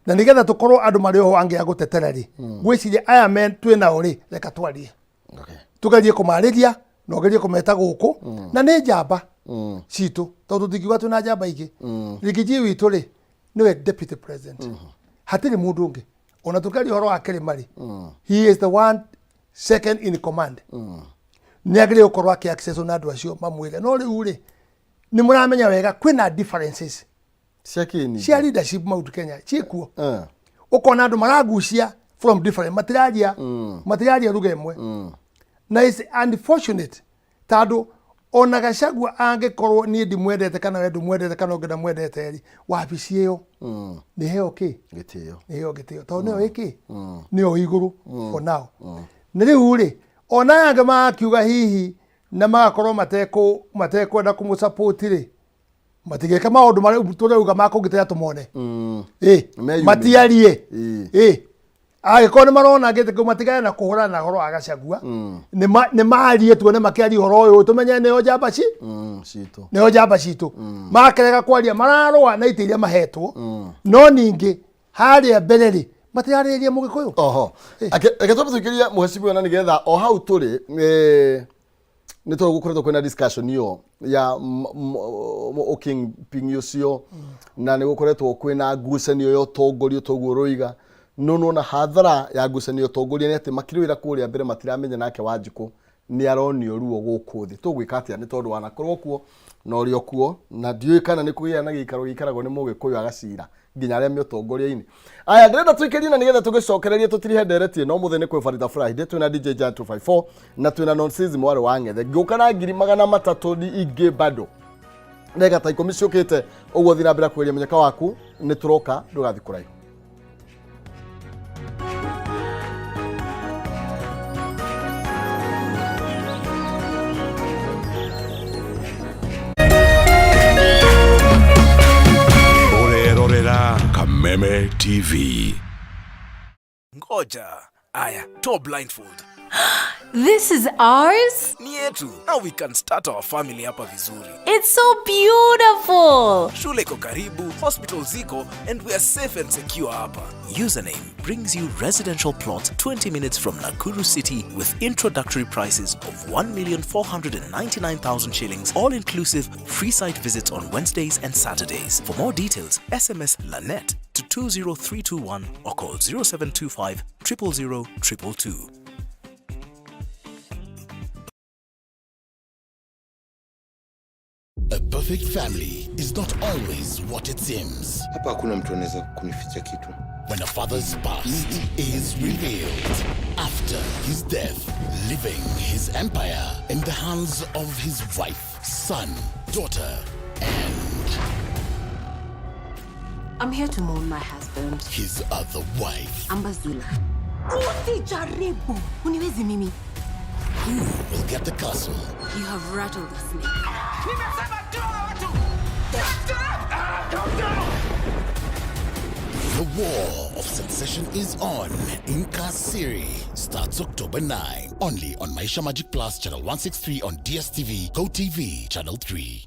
na nigetha tukorwo andu mari ho ange agutetera ri gwiciria aya men twina uri reka twarie tugerie kumariria no gerie kumeta guku na ni njamba citu tondu tingiuga twina njamba ingi rigiji witu ri niwe deputy president hatiri mundu ungi ona tukari horo akiri mari he is the one second in command ni agire ukorwo aki access na andu acio mamwire no riu ri ni muramenya wega kwina differences cia leadership maudu Kenya ciekuo ukona andu maragucia from different matiraria ruga imwe na is unfortunate tado ona Gachagua angekorwo ni ndimwendete kana we ndumwendete kana ungenda mwendete ri wabici iyo ni heo ki gitio ni heo gitio tondu nio iki nio iguru for now ni riu ri ona anga makiuga hihi na magakorwo matekwenda kumusupport ri matigeka maundu mari tureuga makungitera tumone matiarie agikoni marona ngite kumatigana na kuhura na horo Gachagua ni maarie tuone makiari horo uyu tumenye ne ojamba citu ne ojamba citu makerega kwaria mararwa na itiria mahetwo no ningi haria mbere matiaririe mugikuyu oho agetwa tukiria muhecibu na nigetha o hau turi ni to gukoretwo kwina discussion yo ya oking ping ucio na ni gukoretwo kwina ngucanio yo tongorio toguo roiga no na hathara ya ngucanio tongoria ni ati makirwira kuria mbere matiramenya nake Wanjiku ni aronio ruo guku thi tugwika atia ni tondu wanakorwo kuo na urio kuo na ndiui kana ni kugia na gikaro gikaragwo ni mugikuyu agacira nginya aria miotongoria-ini aya ndirenda twikerie na nigetha tugicokererie tutirihenderetie no muthene kwe Farida Friday twina DJ Jan 254 na twina Nonsense mwari wa ngethe ngukana 300 ingi bado nega ta ikomi ciukite uguo thina mbere kweria menyeka waku ni turoka ndugathi kuraihu Kameme TV. Ngoja. Aya, top blindfold. This is ours? Ni yetu. Now we can start our family hapa vizuri. It's so beautiful. Shule iko karibu, hospital ziko, and we are safe and secure hapa. Username brings you residential plots 20 minutes from Nakuru City with introductory prices of 1,499,000 shillings, all inclusive, free site visits on Wednesdays and Saturdays. For more details, SMS Lanet to 20321 or call 0725 000 222. A perfect family is not always what it seems. Hapa hakuna mtu anaweza kunificha kitu. When a father's past is revealed after his death, leaving his empire in the hands of his wife, son, daughter, and I'm here to mourn my husband. his other wife. Ambazula. Usijaribu. Uniwezi mimi. Who will get the castle? You have rattled the snake. The war of succession is on. Inca Siri starts October 9. Only on Maisha Magic Plus channel 163 on DSTV, GoTV channel 3.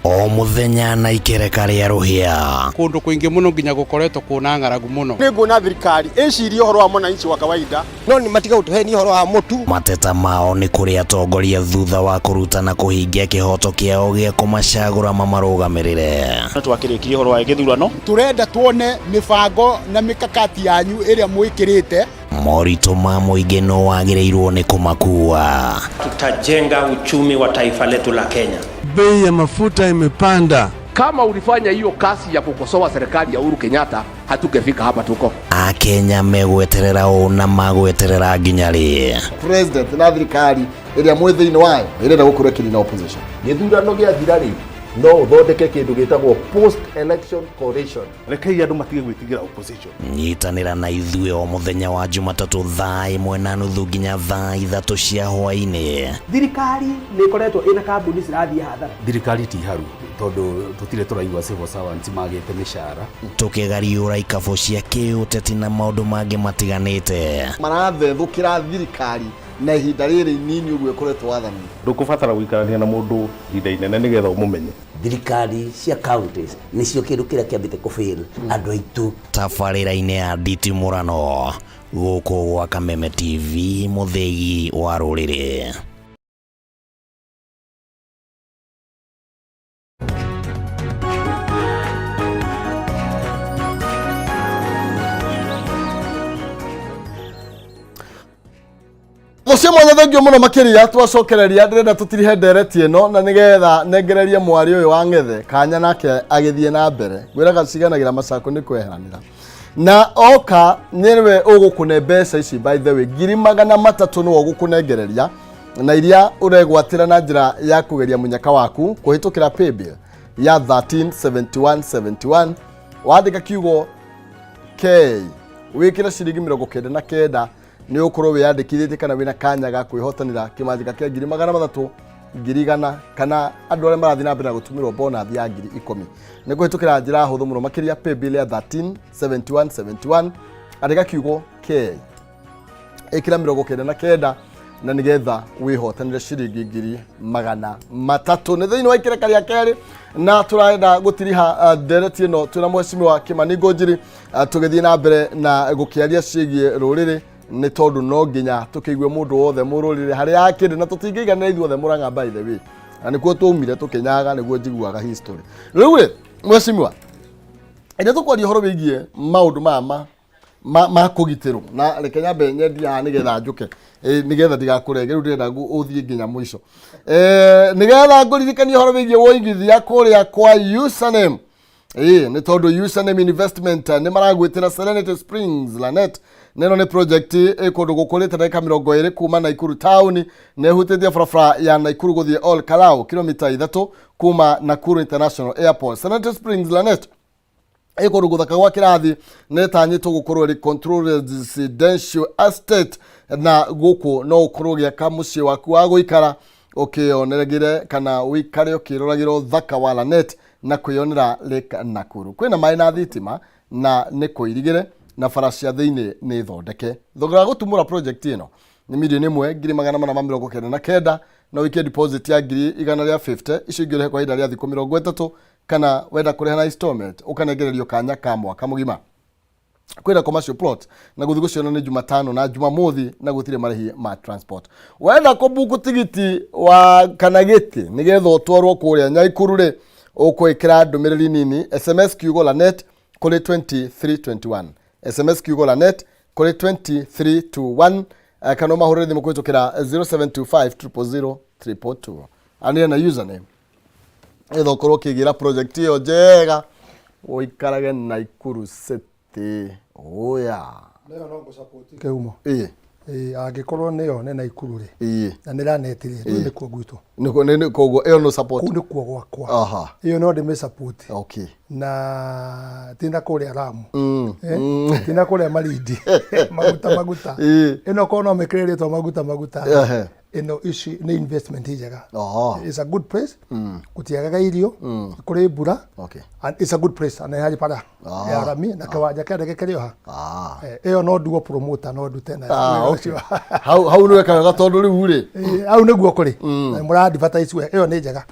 O muthenya na ikereka ria ruhia kundu kuingi muno nginya gukoretwo kuna ng'aragu muno ni nguna thirikari icirie horo wa mwananchi wa kawaida no ni matiga utuheni horo wa mutu mateta mao ni kuri atongoria thutha wa kurutana kuhingia kihoto kiao gia kumacagura mamarugamirire twakirikirie horo wa githurano turenda tuone mibango na mikakati yanyu iria mwikirite morito ma muingi no wagireirwo ni kumakua. Tutajenga uchumi wa taifa letu la Kenya. Bei ya mafuta imepanda. Kama ulifanya hiyo kasi ya kukosoa serikali ya Uhuru Kenyatta, hatungefika hapa tuko. Akenya megweterera na magweterera nginya ri president na thirikari iria mwithini wayo irenda gukorwo kiri na opposition. Githurano gia thirari no uthondeke kindu gitagwo post election coalition. Rekei andu matige gwitigira opposition. Nyitanira na ithuĩ o muthenya wa Jumatatu thaa 1:30 nginya thaa 3 cia hwaĩ-inĩ. Thirikari nĩ ikoretwo ina kambuni cirathiĩ hathara. Thirikari ti haru tondu tutire turaigua civil servants magite mishara. Tukigariũra ikabo cia kĩũteti na maũndũ mangĩ matiganĩte. Marathethũkĩra thirikari na ihinda rĩrĩ inini ũguo ĩkoretwo wathani. Ndũkũbatara gũikarania na mũndũ ihinda inene nĩgetha ũmũmenye. Thirikari cia counties nĩcio kĩndũ kĩrĩa kĩambĩte kũfail andũ aitũ. Tabarĩra-inĩ ya nditimũrano gũkũ gwa Kameme TV, mũthegi wa rũrĩrĩ. Mucio mwanya thengio muno makiria twacokereria ndirenda tutirihe ndereti ino na nigetha nengererie mwari uyu wa Ng'ethe kanya nake agithie na mbere gwiraga ciganagira macako ni kweheranira na oka niwe ugukune mbeca ici by the way 300 no ugukunengereria na iria uregwatira na njira ya kugeria munyaka waku kuhitukira paybill ya 137171 wandika kiugo K wikira ciringi 99 ni ukorwo wiyandikithite kana wina kanya ga kwihotanira kimanjika kia 300 100 kana andu aria marathi na mbere gutumirwo bonus ya 10,000 ni kuhitukira njira huthu muno makiria paybill ya 137171 andika kiugo K ikira 99 na nigetha wihotanire ciringi 300 ni thiini wa ikereka ria keri na turenda gutiriha ndereti ino tuna mheshimiwa Kimani Ngonjiri tugithie na mbere na gukiaria cigie ruriri ni tondu no nginya tukiigwe mundu wothe mururire hari akiri na tutingigana ithuothe Murang'a by the way na nikuo tumire tukinyaga niguo njiguaga history riu ri mheshimiwa ende tukwaria horo wigie maundu ma kugitirwo na reke nyambe nyendia nigetha njuke nigetha ndigakure riu ndirenda uthie nginya mwisho nigetha nguririkania horo wigie woigithia kuria kwa username ni tondu username investment ni maragwitira Serenity Springs Lanet neno ni project ikundu gukurite ndagika 20 kuma Naikuru town ne hutitie barabara ya Naikuru guthie Ol Kalou kilomita 3 kuma Nakuru International Airport. Serenity Springs Lanet ikundu guthaka gwa kirathi ne tanyitwo gukorwo ri control residential estate na guku no ukorwo gia kamucie waku wa guikara ukioneregire kana wikare ukiroragiro thaka wa Lanet na kwionera Lake Nakuru kwina mai na thitima na ni kuirigire na faracia thiini ni thondeke thogora gutumura project ino ni milioni 1,499 na wike deposit ya 150 icingire kwa ihinda ria thiku 30 kana wenda kuriha na installment ukanengererio kanya ka mwaka mugima kwenda commercial plot na guthi gucio ni Jumatano na Jumamothi na gutire marihi ma transport wenda kubuku tigiti wa kana giti nigetha utwarwo kuria Naikuru ri ukwikira ndumiriri nini SMS kiugo Lanet kuri 2321 SMS kiugo Lanet kuri 2321 kana mahurire thimu kwitukira 0725000322 ani na username etho korwo kigira project iyo njega uikarage Naikuru City oya leo no support keumo angikorwo niyo ne Naikuru ri na niranetire ni kuo gwitu ni kogo iyo no support ni kuo gwakwa iyo no ndime support okay na tina kuria Ramu tina kuria Malindi maguta ino kono mekirire to maguta ino ici ni investment njega it's a good place kutiagaga irio kuri mbura and it's a good place and haji para ya rami na kawaja kade kekerio ha iyo no duo promoter no du tena how no weka gatondu riu ri au niguo kuri mura advertise we iyo ni njega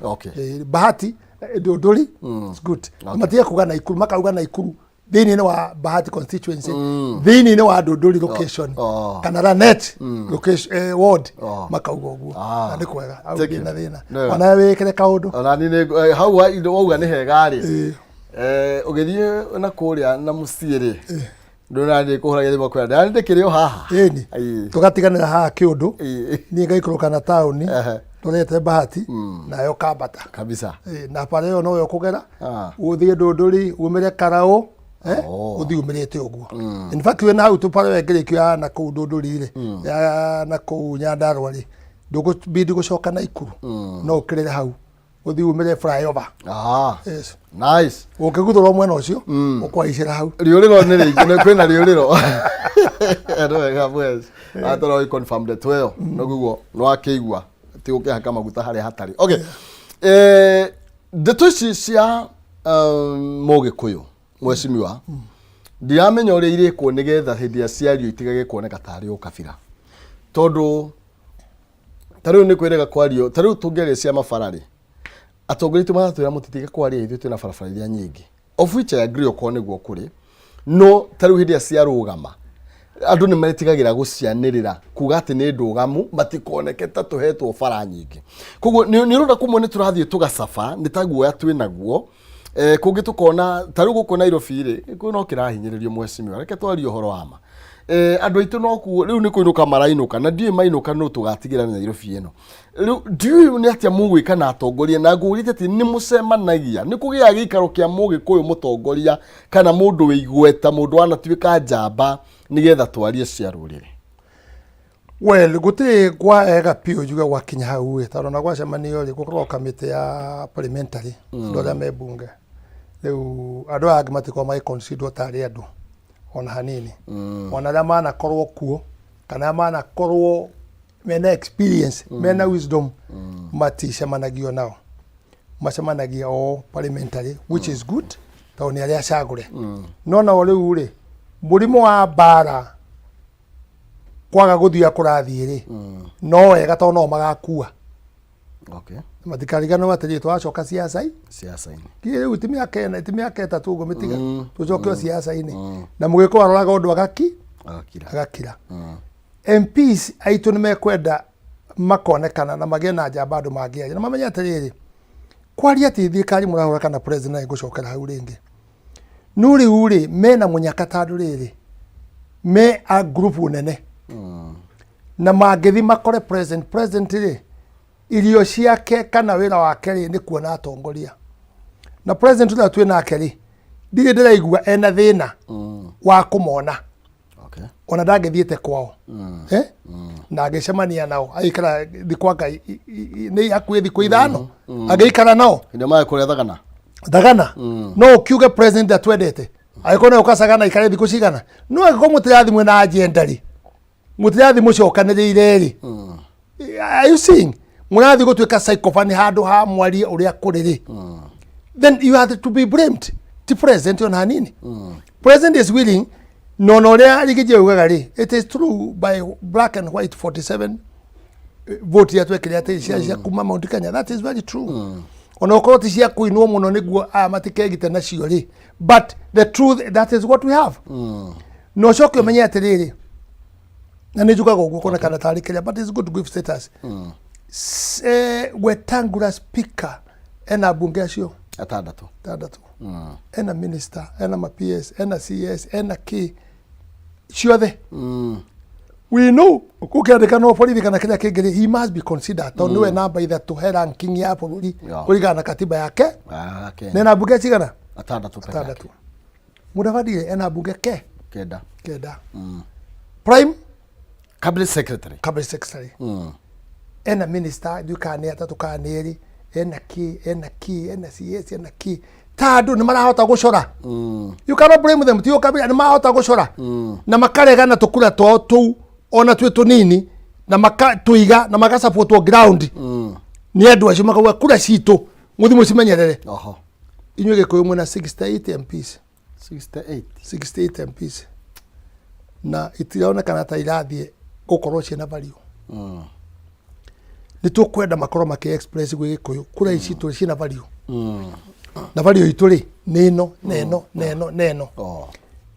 bahati nduri it's good matia kuga Naikuru makauga Naikuru thini ni wa Bahati constituency thini ni wa Ndunduri location kana Lanet location ward makauga uguo na ni kwega au thina ona wekere kaundu ona ni hau wauga ni hega ri ugithie na kuria na musiiri ndona ndi kuhuragia thimu kwa ndani ndikirio haha tugatiganira haha kiundu ni ngaikoroka na town turete Bahati nayo kambata kabisa na pale yo no yo kugera uthie Ndunduri umire Karao uthi umirite uguo in fact we na utu pale wegerekio ya na ku Ndunduri ri ya na ku Nyandarua ri ndugu bidi gucoka Naikuru no kirire hau uthi umire flyover yes nice ukiguthura mwena ucio ukwaicira hau riuriro ni ringi kwina riuriro ero wega mwezi atoro I confirm that well noguo no akigwa ti ukihaka maguta hari hatari okay ndeto ici cia Mũgĩkũyũ mweshimiwa ndiamenya uria irikwo nigetha hindi ya ciario itigage kuoneka tari ukabira tondu tariu ni kwirega kwario tariu tungeria cia mabarari atongoria tu maratwira mutitige kwaria ithu twina barabara iria nyingi of which I agree okwo niguo kuri no tariu hindi ya ciarugama andu ni maritigagira gucianirira kuga ati ni ndugamu matikoneke ta tuhetwo bara nyingi koguo ni runda kumwe ni turathie tugacafa ni taguo ya twinaguo kungi tukona tariu guku Nairobi ri no kirahinyiririo mweshimiwa reke twario horo wama andu aitu no ku riu ni kuinuka marainuka na ndie mainuka no tugatigira Nairobi eno riu ndiu ni atia mugwika na atongoria na ngurite ati ni mucemanagia ni kugia gikaro kia Mũgĩkũyũ mutongoria kana mundu wigweta mundu anatuika njamba nigetha twarie cia ruriri well guti kwa ega pio juga wakinya hau tarona kwa cemanio ri gukorwo kamite ya parliamentary ndoria mebunge riu andu agi matiko mai consider tari andu ona hanini ona la mana korwo kuo kana mana korwo mena experience mena wisdom mati cemanagio nao macemanagia o parliamentary which is good tauni aria cagure nona riu ri murimo wa bara kwaga guthia kurathie ri no wega to no magakua okay matikarigano batari twacoka siasa ini riu timia keta tugo mitiga tucoke siasa ini na Mũgĩkũyũ aroraga undu agakira MPs aitu ni mekwenda makonekana na magena njamba andu mangiaje na mamenya atiriri kwaria ati thirikari murahura kana president gucokera hau ringi nuri uri mena munyaka tandu riri me a group nene na magithi makore president ri irio ciake kana wira wake ri ni kuona atongoria na president ula twina akeri ndige ndiraigua ena thina wa kumona okay ona ndangithiete kwao na agicemania nao aikara thikwanga ni akuye thikũ ithano ageikara nao ndio maana kuria thagana no kiuge president atwendete aikona ukasagana ikare thikũ cigana no agiko mutirathi mwena agenda ri mutirathi mucokaniriire ri are you seeing murathi gutwika psychophany handu ha mwari uria kuriri then you have to be blamed the president on hanini president is willing no uria rigije ugaga ri it is true by black and white 47 vote ya twekire ati cia kuma Mount Kenya that is very true ona ukorwo ti cia kuinwo muno niguo matikegite nacio ri but the truth that is what we have no coke umenye atiriri na ni jugaga uguo kona kana tarikira but it's good to give status Wetangula speaker ena bunge acio atandatu ena minister ena ma PS ena CS ena K ciothe we know kukiandika no borithi kana kila kingiri he must be considered to niwe namba ithatu he ranking ya bururi kurigana na katiba yake nena bunge cigana atandatu Mudavadi ena bunge keda prime cabinet secretary ena minister dukane atatu kaneri ena CS ena K tadu ni marahota gucora you cannot blame them tio kabila ni marahota gucora na makaregana tukura tu ona twi tunini na makatuiga na makasupportwo ground ni andu acio makauga kura citu muthi mucimenyerere inyuĩ Gĩkũyũ mwena 68 MPs 68 MPs na itiraonekana ta irathie gukorwo ciena value ni tukwenda makorwo maki express gwĩ Gĩkũyũ kura ici tu ciena value na value itu ri neno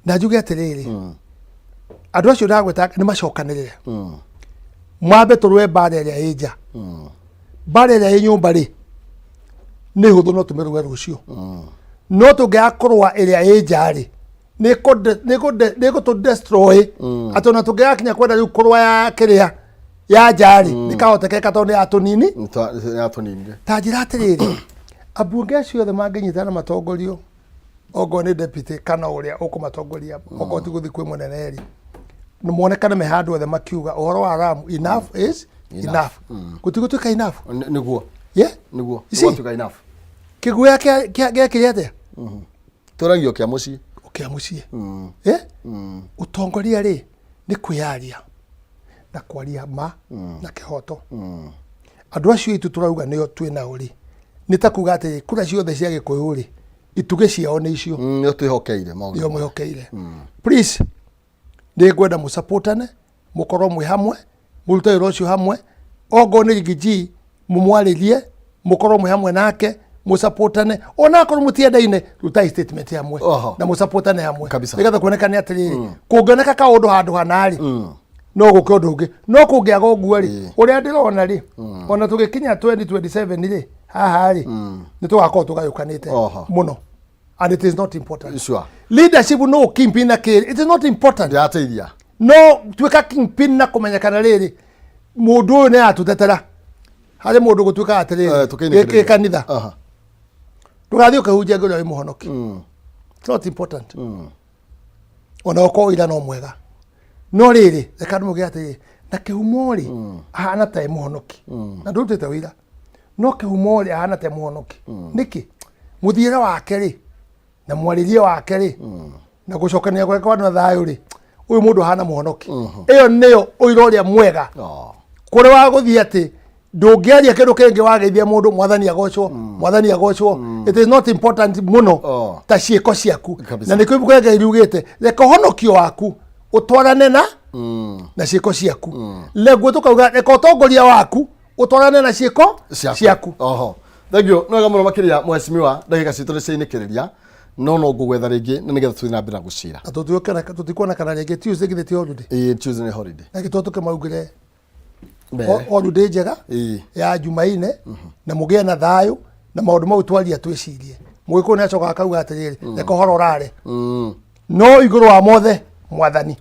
na njuge atiriri andu acio ndagweta ni macokanirire mwambe turwe bare ya ija bare ya nyumba ri ni huthu no tumirwe rucio no tungiakorwa iria ija ri niko to destroy atona tungiakinya kwenda riu kurwa ya kiria ya jari nikahotekeka to ni atunini ta njira atiriri abunge acio othe manginyitana matongorio ogo ni deputy kana uria ukumatongoria ogo ti guthi kwi munene ri no monekana me handu othe makiuga uhoro wa Ramu enough is enough gutigutuka enough niguo Yeah? Niguo. Watuka enough. Kiguya kia kiriate. Turagio kia muci. Kia muci. Utongoria ri ni kwiyaria na kwaria ma na kihoto. Andu acio itu turauga nio twina uri. Ni ta kuga ati kura ciothe cia Gikuyu ri ituge ciao ni icio. Nio twihokeire maundu. Nio mwihokeire. Please. Ni ngwenda mu supportane, mukorwo mwi hamwe, murute wira ucio hamwe. Ogo ni gigi mumwaririe, mukorwo mwi hamwe nake, mu supportane. Ona akorwo mutiendaine, rutai statement hamwe na mu supportane hamwe. Nigetha kuonekane atiri kungeneka kaundu handu hanari. No guke undu ungi. No kungiaga uguo ri. Uria ndirona ri. Ona tugikinya 2027 ri. Haha ri. Ni tugakorwo tugayukanite muno. And it is not important. Sure. Leadership no kingpin na kiri. It is not important. Yateithia. No twika kingpin na kumenyekana riri. Mundu uyu ni atutetera. Hari mundu gutwika atiriri. Kanitha. Tugathio kahunjia ngoro imuhonoki. It's not important. Ona uko ira no mwega. No riri, reka ndumuge atiriri. Na kihumori ahana ta imuhonoki. Na ndutete wira. No kihumori ahana ta imuhonoki. Niki? Muthiira wake ri. Na mwaririe wake ri na gucokania gweka na thayo ri uyu mundu hana muhonoki iyo niyo uiroria mwega kuri wa guthia ati ndungiaria kindu kingi wageithia mundu mwathani agocwo it is not important muno ta ciiko ciaku na nikyo ibukwega irugite reka honokio waku utwarane na ciiko ciaku leguo tukauga reka utongoria waku utwarane na ciiko ciaku. Thank you. No gamuno makiria mheshimiwa ndagika citu ciinikireria no ngugwetha ringi na nigetha tuthina mbira gucira tutikuona kana ringi Tuesday githeti holiday Tuesday ni holiday na gitotuke maugire holiday njega ya Jumaine na mugie na thayo na maundu mau twaria twicirie mwiko ni acoka akauga atiriri reka horo urare no iguru wa mothe mwathani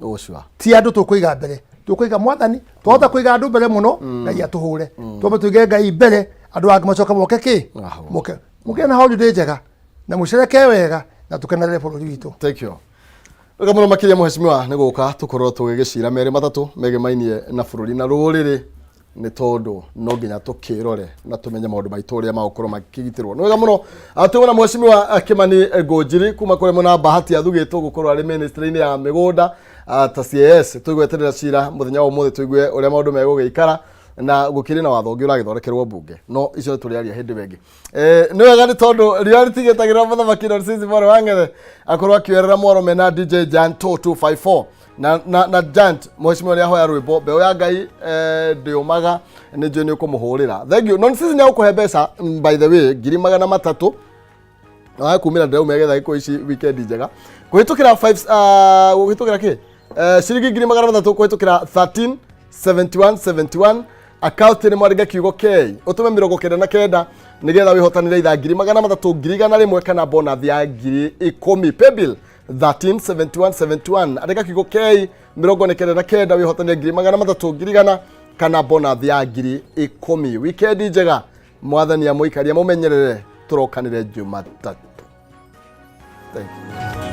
ti andu tukuiga mbere tukuiga mwathani tuhota kuiga andu mbere muno na ya tuhure tuombe tuige Ngai mbere andu angi macoka moke ki mugie na holiday njega na mushereke wega na tukenere bururi witu. Thank you. Wega muno makiria mheshimiwa ni guka tukorwo tugigicira mere matatu megemainie na bururi na ruriri ni tondu no nginya tukirore na tumenye maundu maitu uria magukorwo makigitirwo. No wega muno atuona mheshimiwa Kimani Ngonjiri kuma kure muna bahati athugitwo gukorwo ari ministry-ini ya migunda ta CS tuigweterera cira muthenya wa umuthi tuigue uria maundu megugikara na gukiri na watho ungi uragithondekerwo bunge no icio turiaria hindi wengi ni wega ni tondu reality getagira muthamaki na sisi bora wangere akorwo akierera mwarome na DJ Jan 2254 na Jant mheshimiwa ria hoya rwimbo mbeo ya Ngai ndiumaga ni njui ni ukumuhurira. Thank you. Non sisi nya ukuhe mbeca by the way 300 na kumira ndeu megetha iko ici weekend njega kuhitukira 5 kuhitukira ki ciringi 300 kuhitukira 137171 account ni mwariga kiugo K utume 99 nigetha wihotanire itha 300 kana bonus ya 10 paybill 137171 andika kiugo K 99 wihotanire 300 kana bonus ya 10 weekend njega mwathani ya muikaria mumenyerere turokanire Jumatatu. Thank you.